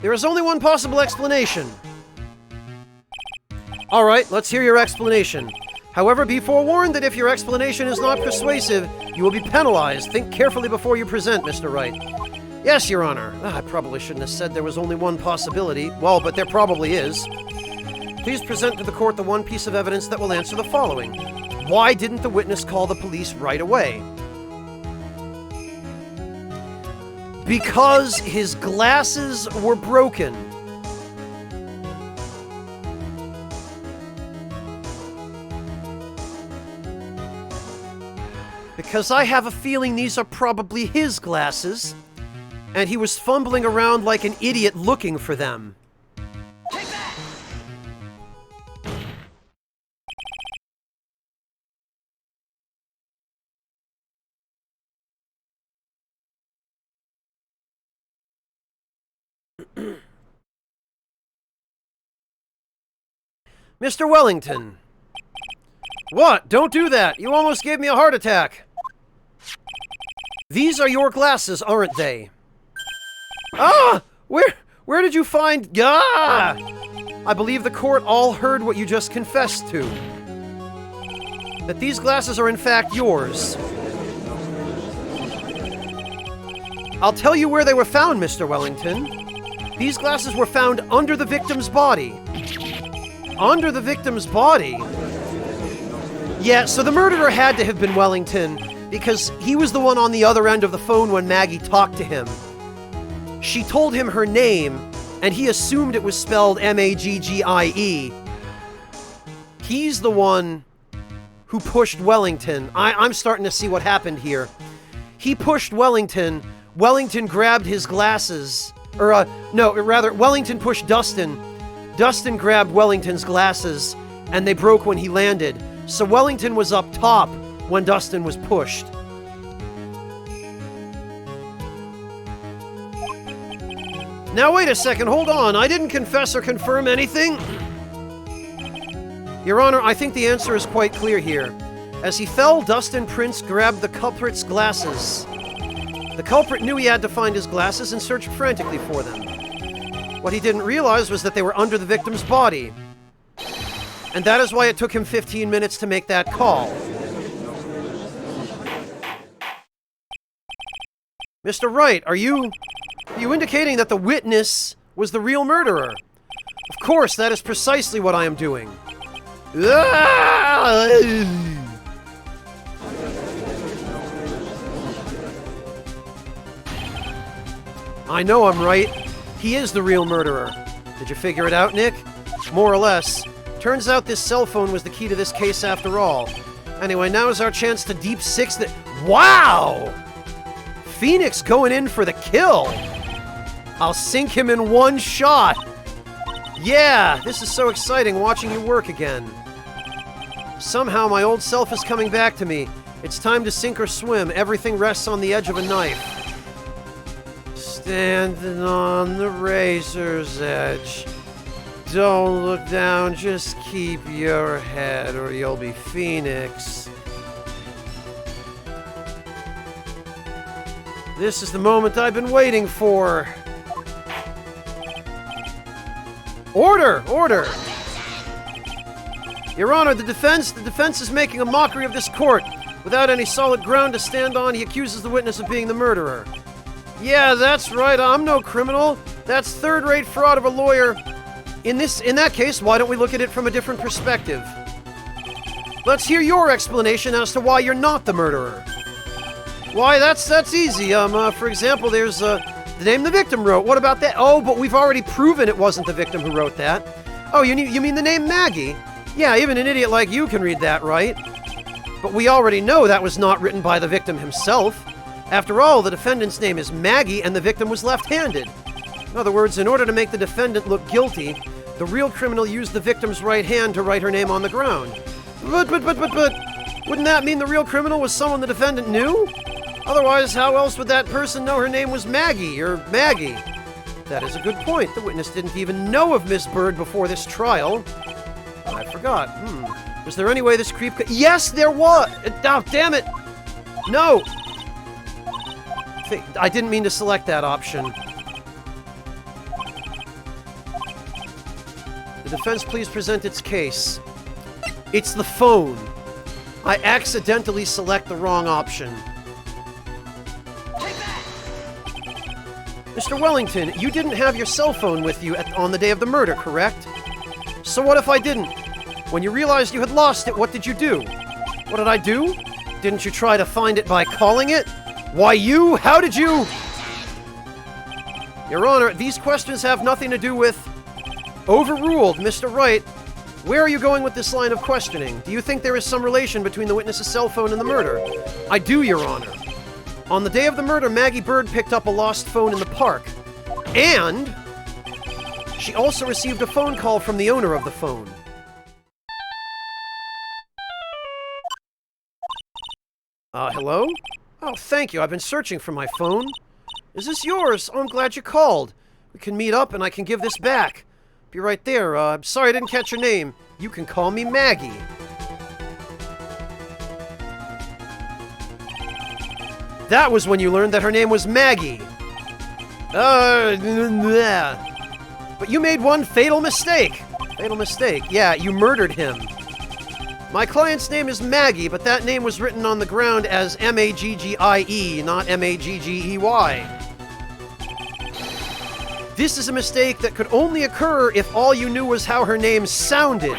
There is only one possible explanation. Alright, let's hear your explanation. However, be forewarned that if your explanation is not persuasive, you will be penalized. Think carefully before you present, Mr. Wright. Yes, Your Honor. I probably shouldn't have said there was only one possibility. Well, but there probably is. Please present to the court the one piece of evidence that will answer the following. Why didn't the witness call the police right away? Because his glasses were broken. Because I have a feeling these are probably his glasses, and he was fumbling around like an idiot looking for them. Take that! Mr. Wellington. What? Don't do that! You almost gave me a heart attack! These are your glasses, aren't they? Ah! Where did you find... Ah! I believe the court all heard what you just confessed to. that these glasses are in fact yours. I'll tell you where they were found, Mr. Wellington. These glasses were found under the victim's body. Under the victim's body? Yeah, so the murderer had to have been Wellington, because he was the one on the other end of the phone when Maggie talked to him. She told him her name, and he assumed it was spelled M-A-G-G-I-E. He's the one who pushed Wellington. I'm starting to see what happened here. He pushed Wellington. Wellington grabbed his glasses. Wellington pushed Dustin. Dustin grabbed Wellington's glasses, and they broke when he landed. So Wellington was up top when Dustin was pushed. Now wait a second, hold on. I didn't confess or confirm anything. Your Honor, I think the answer is quite clear here. As he fell, Dustin Prince grabbed the culprit's glasses. The culprit knew he had to find his glasses and searched frantically for them. What he didn't realize was that they were under the victim's body. And that is why it took him 15 minutes to make that call. Mr. Wright, are you indicating that the witness was the real murderer? Of course, that is precisely what I am doing. I know I'm right. He is the real murderer. Did you figure it out, Nick? More or less. Turns out this cell phone was the key to this case after all. Anyway, now is our chance to deep six the... Wow! Phoenix going in for the kill! I'll sink him in one shot! Yeah, this is so exciting watching you work again. Somehow my old self is coming back to me. It's time to sink or swim. Everything rests on the edge of a knife. Standing on the razor's edge. Don't look down, just keep your head or you'll be Phoenix. This is the moment I've been waiting for. Order! Order! Your Honor, the defense is making a mockery of this court. Without any solid ground to stand on, he accuses the witness of being the murderer. Yeah, that's right, I'm no criminal. That's third-rate fraud of a lawyer. In that case, why don't we look at it from a different perspective? Let's hear your explanation as to why you're not the murderer. Why, that's easy. For example, there's the name the victim wrote. What about that? Oh, but we've already proven it wasn't the victim who wrote that. Oh, you mean the name Maggie? Yeah, even an idiot like you can read that, right? But we already know that was not written by the victim himself. After all, the defendant's name is Maggie, and the victim was left-handed. In other words, in order to make the defendant look guilty, the real criminal used the victim's right hand to write her name on the ground. But, wouldn't that mean the real criminal was someone the defendant knew? Otherwise, how else would that person know her name was Maggie, or Maggie? That is a good point. The witness didn't even know of Miss Bird before this trial. I forgot. Was there any way this creep could... Yes, there was! Oh, damn it! No! I didn't mean to select that option. The defense please present its case. It's the phone. I accidentally select the wrong option. Mr. Wellington, you didn't have your cell phone with you on the day of the murder, correct? So what if I didn't? When you realized you had lost it, what did you do? What did I do? Didn't you try to find it by calling it? Why you? How did you? Your Honor, these questions have nothing to do with... Overruled, Mr. Wright. Where are you going with this line of questioning? Do you think there is some relation between the witness's cell phone and the murder? I do, Your Honor. On the day of the murder, Maggie Bird picked up a lost phone in the park. And she also received a phone call from the owner of the phone. Hello? Oh, thank you. I've been searching for my phone. Is this yours? Oh, I'm glad you called. We can meet up and I can give this back. Be right there. I'm sorry I didn't catch your name. You can call me Maggie. That was when you learned that her name was Maggie. But you made one fatal mistake. Fatal mistake. Yeah, you murdered him. My client's name is Maggie, but that name was written on the ground as M-A-G-G-I-E, not M-A-G-G-E-Y. This is a mistake that could only occur if all you knew was how her name sounded.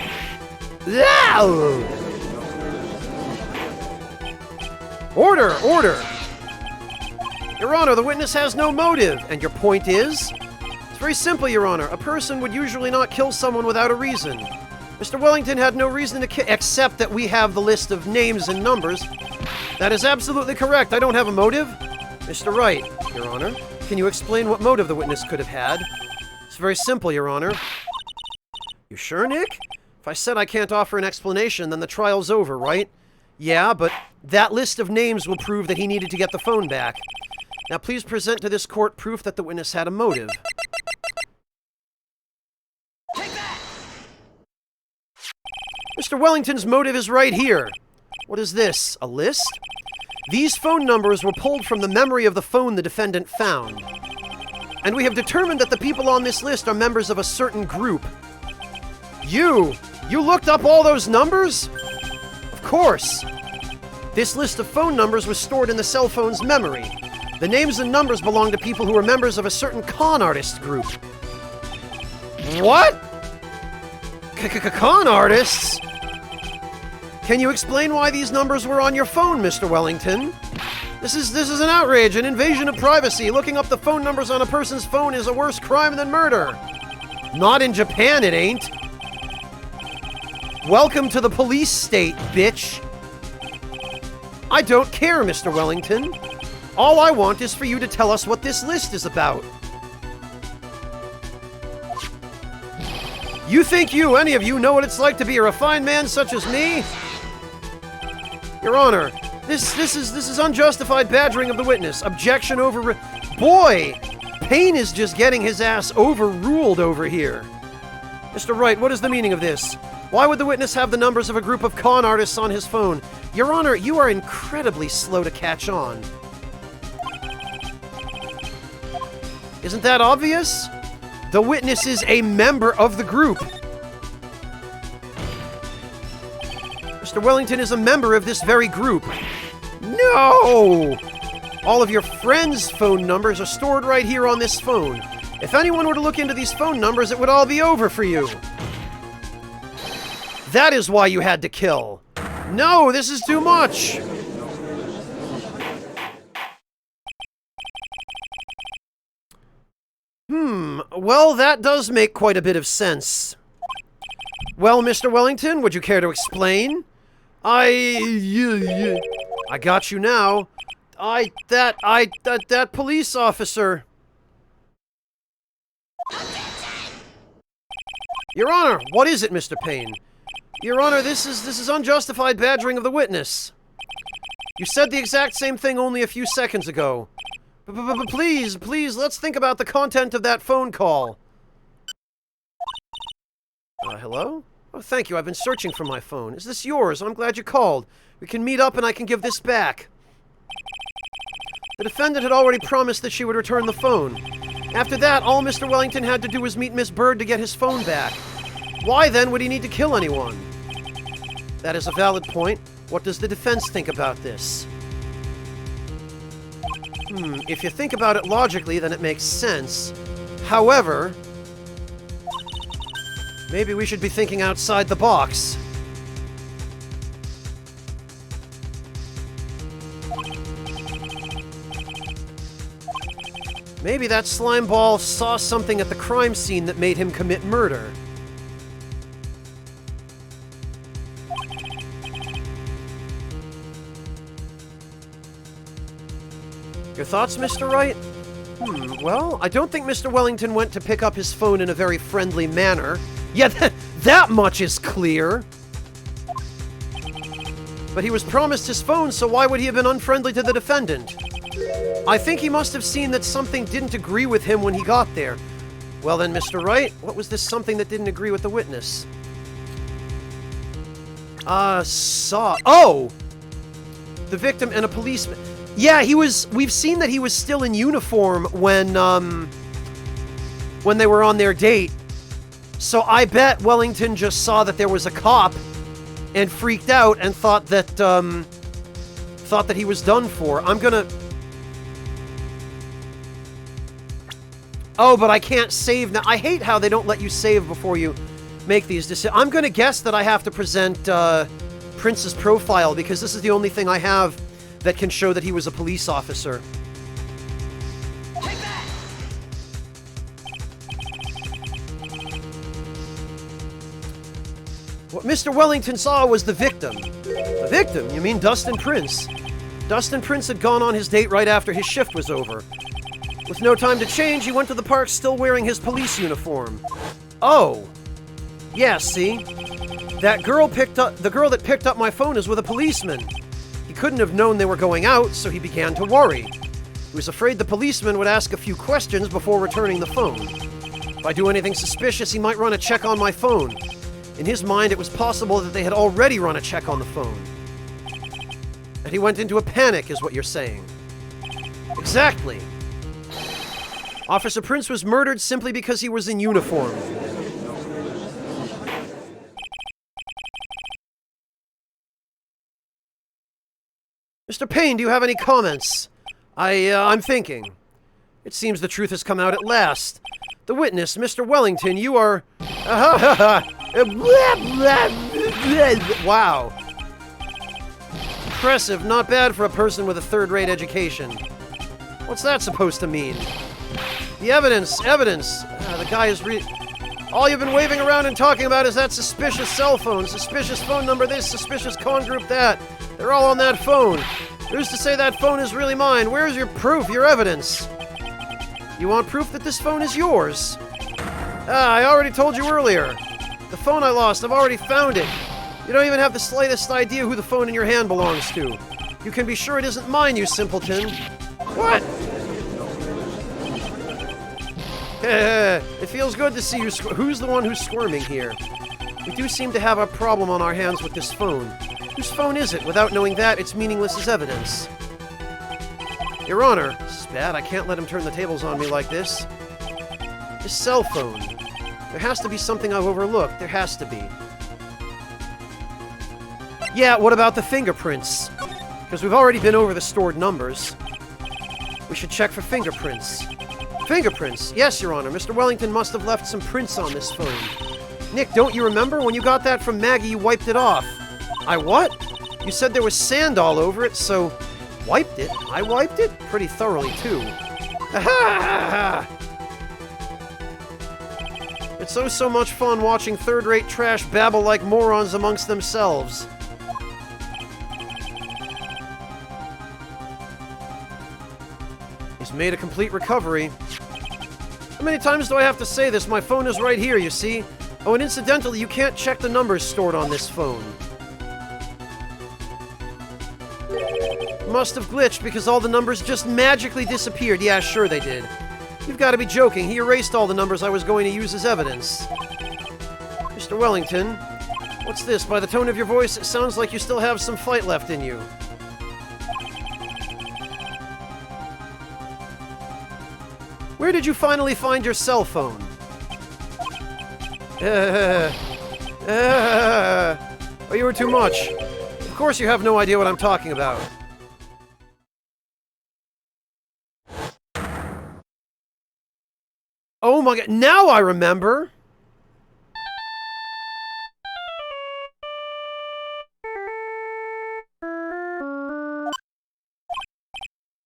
Order! Order! Your Honor, the witness has no motive. And your point is? It's very simple, Your Honor. A person would usually not kill someone without a reason. Mr. Wellington had no reason to kill, except that we have the list of names and numbers. That is absolutely correct. I don't have a motive. Mr. Wright, Your Honor, can you explain what motive the witness could have had? It's very simple, Your Honor. You sure, Nick? If I said I can't offer an explanation, then the trial's over, right? Yeah, but that list of names will prove that he needed to get the phone back. Now please present to this court proof that the witness had a motive. Take that! Mr. Wellington's motive is right here. What is this? A list? These phone numbers were pulled from the memory of the phone the defendant found. And we have determined that the people on this list are members of a certain group. You looked up all those numbers? Of course. This list of phone numbers was stored in the cell phone's memory. The names and numbers belong to people who are members of a certain con artist group. What? Con artists? Can you explain why these numbers were on your phone, Mr. Wellington? This is an outrage, an invasion of privacy. Looking up the phone numbers on a person's phone is a worse crime than murder. Not in Japan, it ain't. Welcome to the police state, bitch. I don't care, Mr. Wellington. All I want is for you to tell us what this list is about. You think any of you know what it's like to be a refined man such as me? Your Honor, this is unjustified badgering of the witness. Objection over... Boy! Payne is just getting his ass overruled over here. Mr. Wright, what is the meaning of this? Why would the witness have the numbers of a group of con artists on his phone? Your Honor, you are incredibly slow to catch on. Isn't that obvious? The witness is a member of the group. Mr. Wellington is a member of this very group. No! All of your friends' phone numbers are stored right here on this phone. If anyone were to look into these phone numbers, it would all be over for you. That is why you had to kill. No, this is too much. Well, that does make quite a bit of sense. Well, Mr. Wellington, would you care to explain? I got you now. That police officer. Your Honor, what is it, Mr. Payne? Your Honor, this is unjustified badgering of the witness. You said the exact same thing only a few seconds ago. Please, let's think about the content of that phone call. Hello? Oh, thank you. I've been searching for my phone. Is this yours? I'm glad you called. We can meet up and I can give this back. The defendant had already promised that she would return the phone. After that, all Mr. Wellington had to do was meet Miss Bird to get his phone back. Why, then, would he need to kill anyone? That is a valid point. What does the defense think about this? If you think about it logically, then it makes sense. However, maybe we should be thinking outside the box. Maybe that slime ball saw something at the crime scene that made him commit murder. Your thoughts, Mr. Wright? Well, I don't think Mr. Wellington went to pick up his phone in a very friendly manner. Yeah, that much is clear. But he was promised his phone, so why would he have been unfriendly to the defendant? I think he must have seen that something didn't agree with him when he got there. Well then, Mr. Wright, what was this something that didn't agree with the witness? Oh! The victim and a policeman. Yeah, we've seen that he was still in uniform when they were on their date. So I bet Wellington just saw that there was a cop and freaked out and thought that he was done for. I'm gonna... Oh, but I can't save now. I hate how they don't let you save before you make these decisions. I'm gonna guess that I have to present Prince's profile because this is the only thing I have that can show that he was a police officer. Take that! What Mr. Wellington saw was the victim. The victim? You mean Dustin Prince? Dustin Prince had gone on his date right after his shift was over. With no time to change, he went to the park still wearing his police uniform. Oh. Yeah, see? The girl that picked up my phone is with a policeman. He couldn't have known they were going out, so he began to worry. He was afraid the policeman would ask a few questions before returning the phone. If I do anything suspicious, he might run a check on my phone. In his mind, it was possible that they had already run a check on the phone. And he went into a panic, is what you're saying. Exactly. Officer Prince was murdered simply because he was in uniform. Mr. Payne, do you have any comments? I'm thinking. It seems the truth has come out at last. The witness, Mr. Wellington, you are... Wow. Impressive, not bad for a person with a third-rate education. What's that supposed to mean? The evidence! The guy is all you've been waving around and talking about is that suspicious cell phone, suspicious phone number this, suspicious con group that. They're all on that phone. Who's to say that phone is really mine? Where's your proof, your evidence? You want proof that this phone is yours? I already told you earlier. The phone I lost, I've already found it. You don't even have the slightest idea who the phone in your hand belongs to. You can be sure it isn't mine, you simpleton. What? It feels good to see you who's the one who's squirming here? We do seem to have a problem on our hands with this phone. Whose phone is it? Without knowing that, it's meaningless as evidence. Your Honor, this is bad. I can't let him turn the tables on me like this. His cell phone. There has to be something I've overlooked. There has to be. Yeah, what about the fingerprints? Because we've already been over the stored numbers. We should check for fingerprints. Fingerprints? Yes, Your Honor. Mr. Wellington must have left some prints on this phone. Nick, don't you remember? When you got that from Maggie, you wiped it off. I what? You said there was sand all over it, so... Wiped it? I wiped it? Pretty thoroughly, too. Ha-ha! It's so much fun watching third-rate trash babble like morons amongst themselves. He's made a complete recovery. How many times do I have to say this? My phone is right here, you see? Oh, and incidentally, you can't check the numbers stored on this phone. Must have glitched because all the numbers just magically disappeared. Yeah, sure they did. You've got to be joking. He erased all the numbers I was going to use as evidence. Mr. Wellington, what's this? By the tone of your voice, it sounds like you still have some fight left in you. Where did you finally find your cell phone? Oh, you were too much. Of course you have no idea what I'm talking about. Oh my god, now I remember!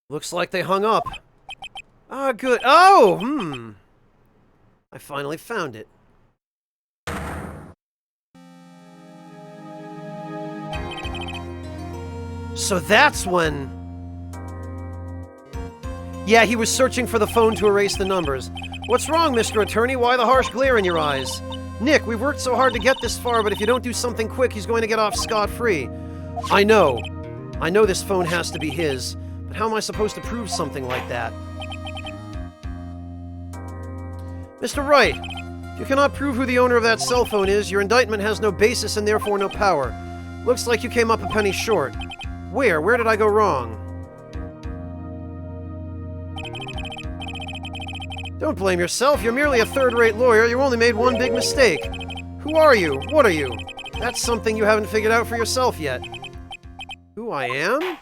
Looks like they hung up. Ah, good. Oh, I finally found it. So that's when... Yeah, he was searching for the phone to erase the numbers. What's wrong, Mr. Attorney? Why the harsh glare in your eyes? Nick, we've worked so hard to get this far, but if you don't do something quick, he's going to get off scot-free. I know. I know this phone has to be his, but how am I supposed to prove something like that? Mr. Wright, if you cannot prove who the owner of that cell phone is, your indictment has no basis and therefore no power. Looks like you came up a penny short. Where? Where did I go wrong? Don't blame yourself. You're merely a third-rate lawyer. You only made one big mistake. Who are you? What are you? That's something you haven't figured out for yourself yet. Who I am?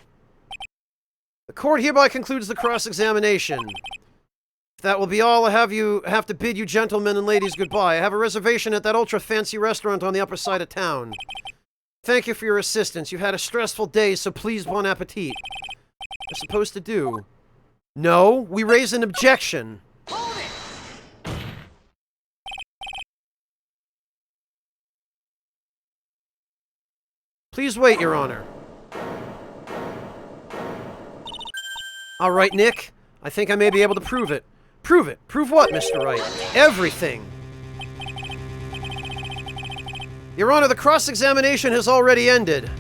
The court hereby concludes the cross-examination. If that will be all, I have to bid you gentlemen and ladies goodbye. I have a reservation at that ultra-fancy restaurant on the upper side of town. Thank you for your assistance. You've had a stressful day, so please, bon appetit. What we're supposed to do? No, we raise an objection. Hold it! Please wait, Your Honor. All right, Nick. I think I may be able to prove it. Prove it. Prove what, Mr. Wright? Everything. Your Honor, the cross-examination has already ended.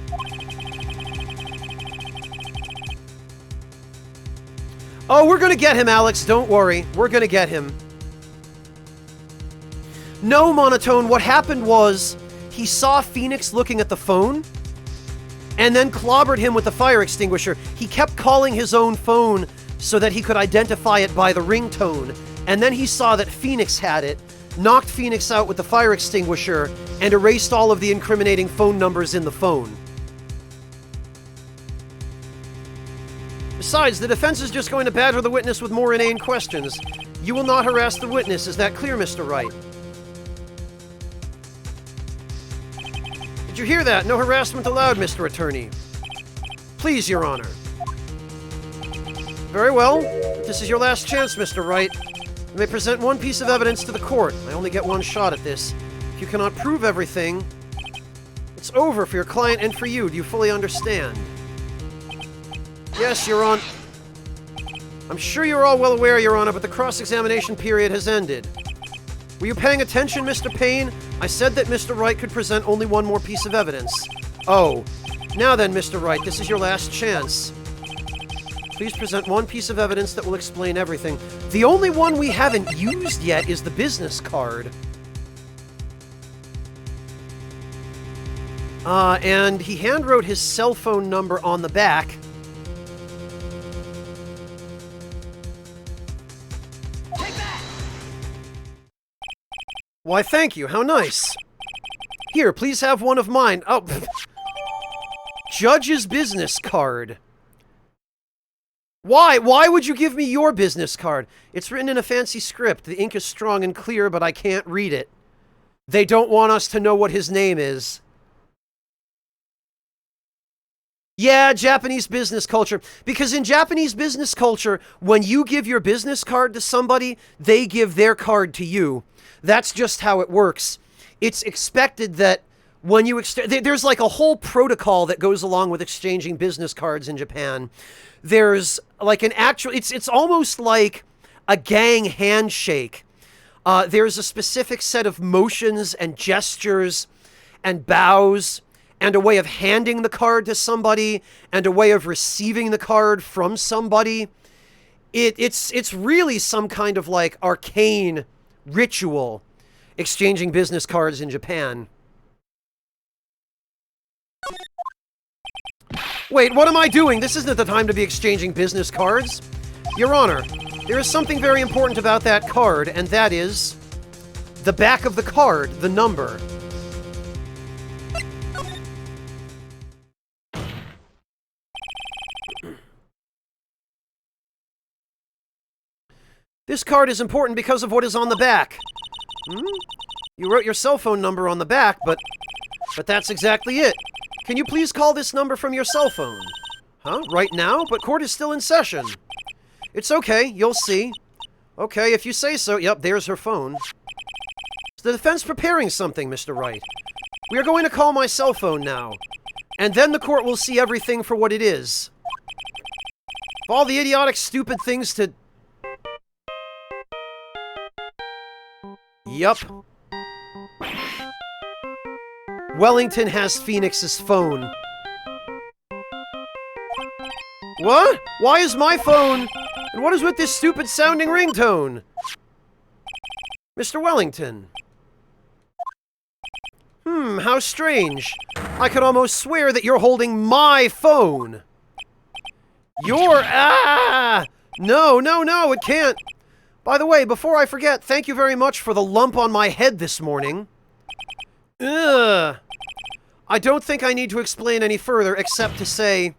Oh, we're gonna get him, Alex. Don't worry. We're gonna get him. No, Monotone. What happened was he saw Phoenix looking at the phone and then clobbered him with the fire extinguisher. He kept calling his own phone so that he could identify it by the ringtone. And then he saw that Phoenix had it, knocked Phoenix out with the fire extinguisher, and erased all of the incriminating phone numbers in the phone. Besides, the defense is just going to badger the witness with more inane questions. You will not harass the witness. Is that clear, Mr. Wright? Did you hear that? No harassment allowed, Mr. Attorney. Please, Your Honor. Very well. This is your last chance, Mr. Wright. You may present one piece of evidence to the court. I only get one shot at this. If you cannot prove everything, it's over for your client and for you. Do you fully understand? Yes, Your Honor. I'm sure you're all well aware, Your Honor, but the cross-examination period has ended. Were you paying attention, Mr. Payne? I said that Mr. Wright could present only one more piece of evidence. Oh. Now then, Mr. Wright, this is your last chance. Please present one piece of evidence that will explain everything. The only one we haven't used yet is the business card. And he handwrote his cell phone number on the back. Take that! Why, thank you. How nice. Here, please have one of mine. Oh, Judge's business card. Why? Why would you give me your business card? It's written in a fancy script. The ink is strong and clear, but I can't read it. They don't want us to know what his name is. Yeah, Japanese business culture. Because in Japanese business culture, when you give your business card to somebody, they give their card to you. That's just how it works. It's expected that when you there's like a whole protocol that goes along with exchanging business cards in Japan. There's like an actual, it's almost like a gang handshake. There's a specific set of motions and gestures and bows and a way of handing the card to somebody and a way of receiving the card from somebody. It's really some kind of like arcane ritual exchanging business cards in Japan. Wait, what am I doing? This isn't the time to be exchanging business cards. Your Honor, there is something very important about that card, and that is the back of the card, the number. This card is important because of what is on the back. You wrote your cell phone number on the back, but that's exactly it. Can you please call this number from your cell phone? Huh? Right now? But court is still in session. It's okay, you'll see. Okay, if you say so. Yep, there's her phone. Is the defense preparing something, Mr. Wright? We are going to call my cell phone now. And then the court will see everything for what it is. All the idiotic, stupid things to... Yup. Wellington has Phoenix's phone. What? Why is my phone? And what is with this stupid sounding ringtone? Mr. Wellington. How strange. I could almost swear that you're holding my phone. Your... No, it can't. By the way, before I forget, thank you very much for the lump on my head this morning. Ugh. I don't think I need to explain any further, except to say,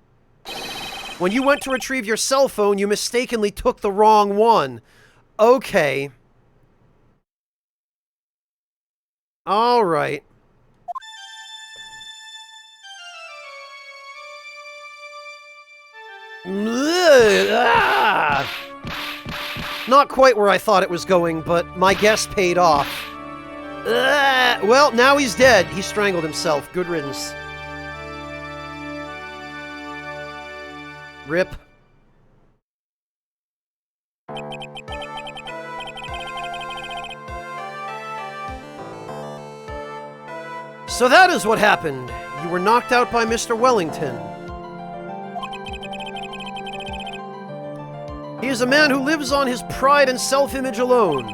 when you went to retrieve your cell phone, you mistakenly took the wrong one. Okay. All right. Not quite where I thought it was going, but my guess paid off. Well, now he's dead. He strangled himself. Good riddance. Rip. So that is what happened. You were knocked out by Mr. Wellington. He is a man who lives on his pride and self-image alone.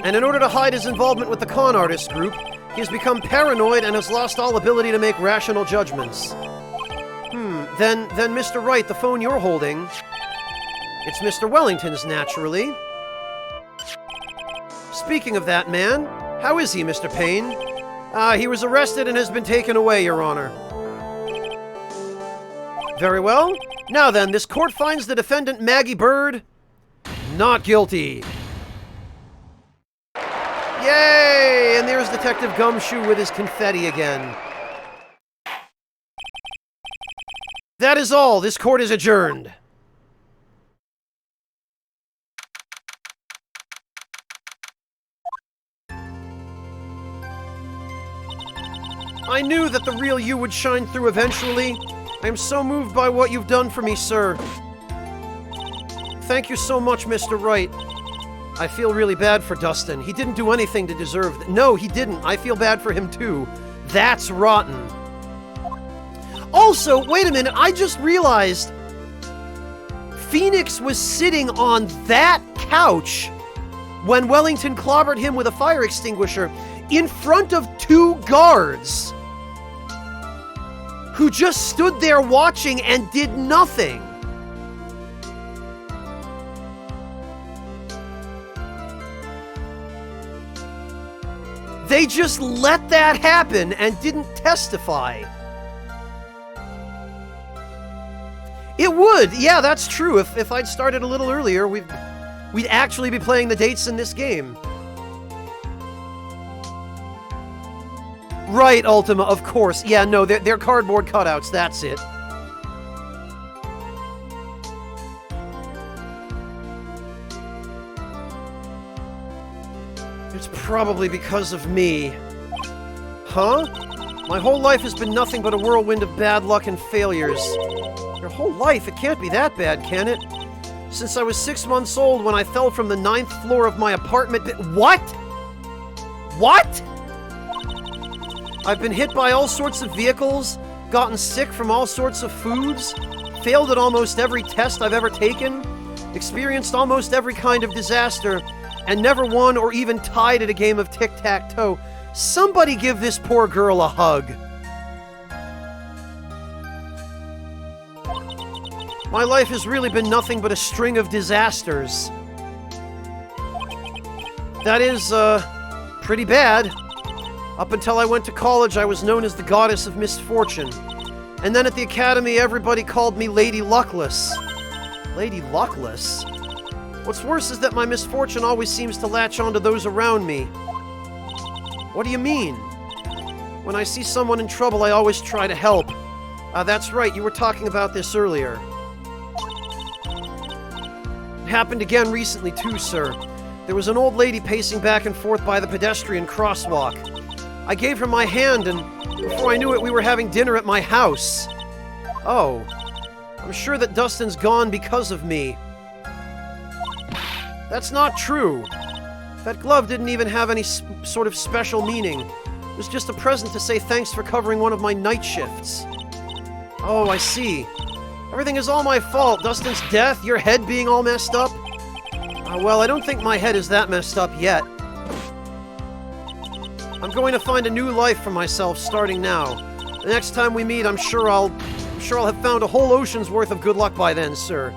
And in order to hide his involvement with the con artist group, he has become paranoid and has lost all ability to make rational judgments. Then Mr. Wright, the phone you're holding, it's Mr. Wellington's, naturally. Speaking of that man, how is he, Mr. Payne? He was arrested and has been taken away, Your Honor. Very well. Now then, this court finds the defendant, Maggie Bird, not guilty. Yay! And there's Detective Gumshoe with his confetti again. That is all. This court is adjourned. I knew that the real you would shine through eventually. I am so moved by what you've done for me, sir. Thank you so much, Mr. Wright. I feel really bad for Dustin. He didn't do anything to deserve that. No, he didn't. I feel bad for him, too. That's rotten. Also, wait a minute. I just realized Phoenix was sitting on that couch when Wellington clobbered him with a fire extinguisher in front of 2 guards who just stood there watching and did nothing. They just let that happen and didn't testify. It would, yeah, that's true. If I'd started a little earlier, we'd actually be playing the dates in this game. Right, Ultima, of course. Yeah, no, they're cardboard cutouts, that's it. It's probably because of me. Huh? My whole life has been nothing but a whirlwind of bad luck and failures. Your whole life? It can't be that bad, can it? Since I was 6 months old when I fell from the 9th floor of my apartment. What? What? I've been hit by all sorts of vehicles, gotten sick from all sorts of foods, failed at almost every test I've ever taken, experienced almost every kind of disaster, and never won or even tied at a game of tic-tac-toe. Somebody give this poor girl a hug. My life has really been nothing but a string of disasters. That is, pretty bad. Up until I went to college, I was known as the Goddess of Misfortune. And then at the academy, everybody called me Lady Luckless. Lady Luckless? What's worse is that my misfortune always seems to latch onto those around me. What do you mean? When I see someone in trouble, I always try to help. That's right, you were talking about this earlier. It happened again recently too, sir. There was an old lady pacing back and forth by the pedestrian crosswalk. I gave her my hand, and before I knew it, we were having dinner at my house. Oh, I'm sure that Dustin's gone because of me. That's not true. That glove didn't even have any sort of special meaning. It was just a present to say thanks for covering one of my night shifts. Oh, I see. Everything is all my fault. Dustin's death, your head being all messed up. Well, I don't think my head is that messed up yet. I'm going to find a new life for myself starting now. The next time we meet, I'm sure I'll have found a whole ocean's worth of good luck by then, sir.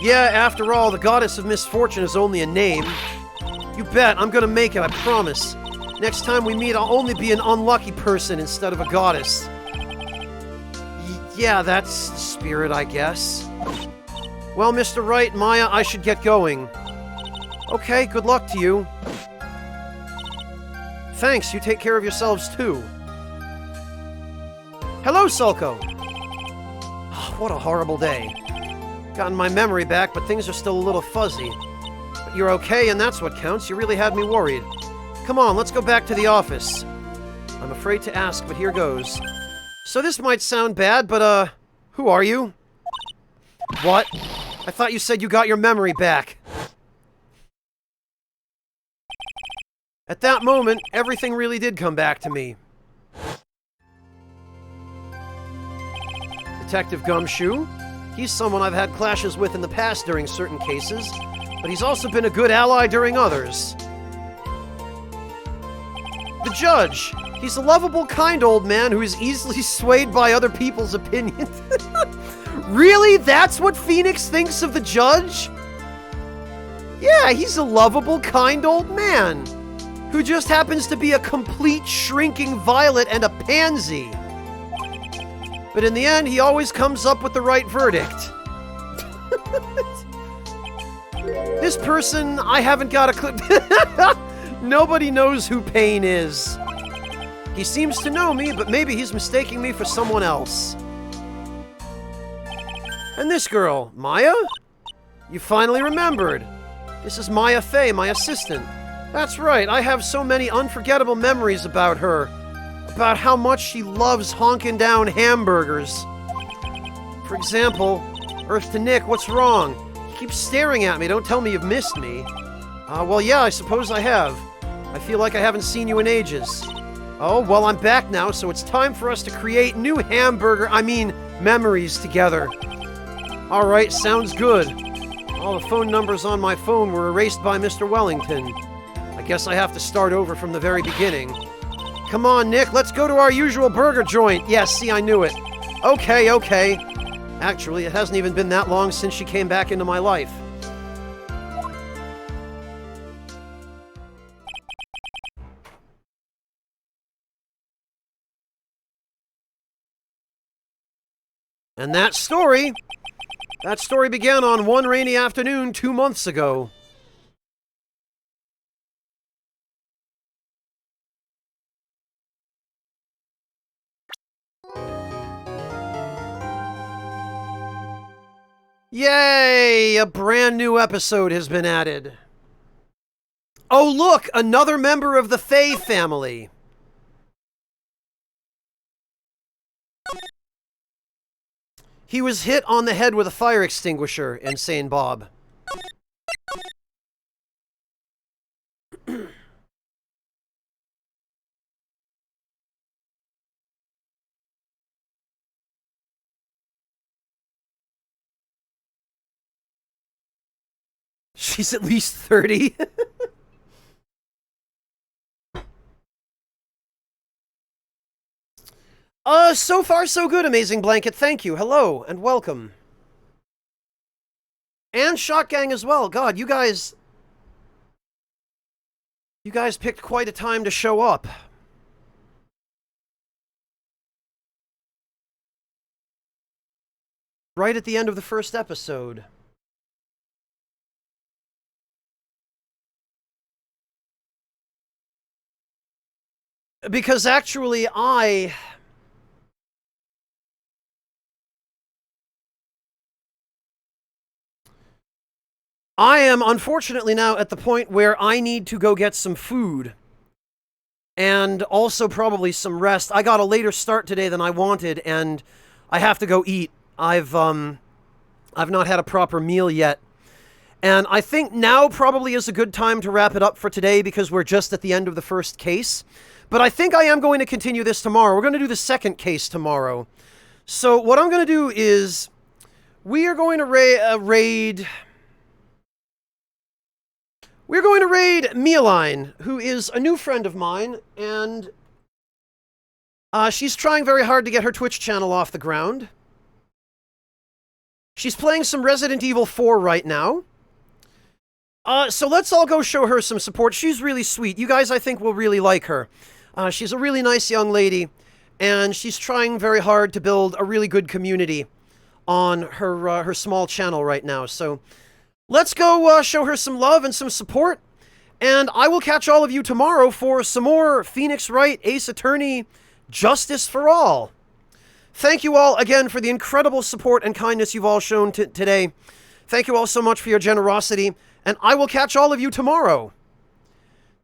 Yeah, after all, the Goddess of Misfortune is only a name. You bet, I'm gonna make it, I promise. Next time we meet, I'll only be an unlucky person instead of a goddess. Yeah, that's the spirit, I guess. Well, Mr. Wright, Maya, I should get going. Okay, good luck to you. Thanks, you take care of yourselves too. Hello, Sulko! Oh, what a horrible day. Gotten my memory back, but things are still a little fuzzy. But you're okay, and that's what counts. You really had me worried. Come on, let's go back to the office. I'm afraid to ask, but here goes. So this might sound bad, but, who are you? What? I thought you said you got your memory back. At that moment, everything really did come back to me. Detective Gumshoe? He's someone I've had clashes with in the past during certain cases, but he's also been a good ally during others. The Judge! He's a lovable, kind old man who is easily swayed by other people's opinions. Really? That's what Phoenix thinks of the Judge? Yeah, he's a lovable, kind old man who just happens to be a complete shrinking violet and a pansy. But in the end, he always comes up with the right verdict. This person, I haven't got a clue. Nobody knows who Pain is. He seems to know me, but maybe he's mistaking me for someone else. And this girl, Maya? You finally remembered. This is Maya Fey, my assistant. That's right, I have so many unforgettable memories about her. About how much she loves honking down hamburgers. For example, Earth to Nick, what's wrong? You keep staring at me, don't tell me you've missed me. Well, yeah, I suppose I have. I feel like I haven't seen you in ages. Oh, well, I'm back now, so it's time for us to create new memories together. Alright, sounds good. All the phone numbers on my phone were erased by Mr. Wellington. I guess I have to start over from the very beginning. Come on, Nick, let's go to our usual burger joint. Yes, see, I knew it. Okay. Actually, it hasn't even been that long since she came back into my life. And that story began on one rainy afternoon 2 months ago. Yay! A brand new episode has been added. Oh look! Another member of the Fey family! He was hit on the head with a fire extinguisher, Insane Bob. She's at least 30. So far so good, Amazing Blanket. Thank you. Hello, and welcome. And Shot Gang as well. God, you guys picked quite a time to show up. Right at the end of the first episode. Because actually, I am unfortunately now at the point where I need to go get some food. And also probably some rest. I got a later start today than I wanted, and I have to go eat. I've not had a proper meal yet. And I think now probably is a good time to wrap it up for today because we're just at the end of the first case. But I think I am going to continue this tomorrow. We're going to do the second case tomorrow. So what I'm going to do is we are going to raid... We're going to raid Mealine, who is a new friend of mine, and she's trying very hard to get her Twitch channel off the ground. She's playing some Resident Evil 4 right now. So let's all go show her some support. She's really sweet. You guys, I think, will really like her. She's a really nice young lady, and she's trying very hard to build a really good community on her small channel right now. So let's go show her some love and some support, and I will catch all of you tomorrow for some more Phoenix Wright Ace Attorney Justice for All. Thank you all again for the incredible support and kindness you've all shown today. Thank you all so much for your generosity, and I will catch all of you tomorrow.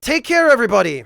Take care, everybody.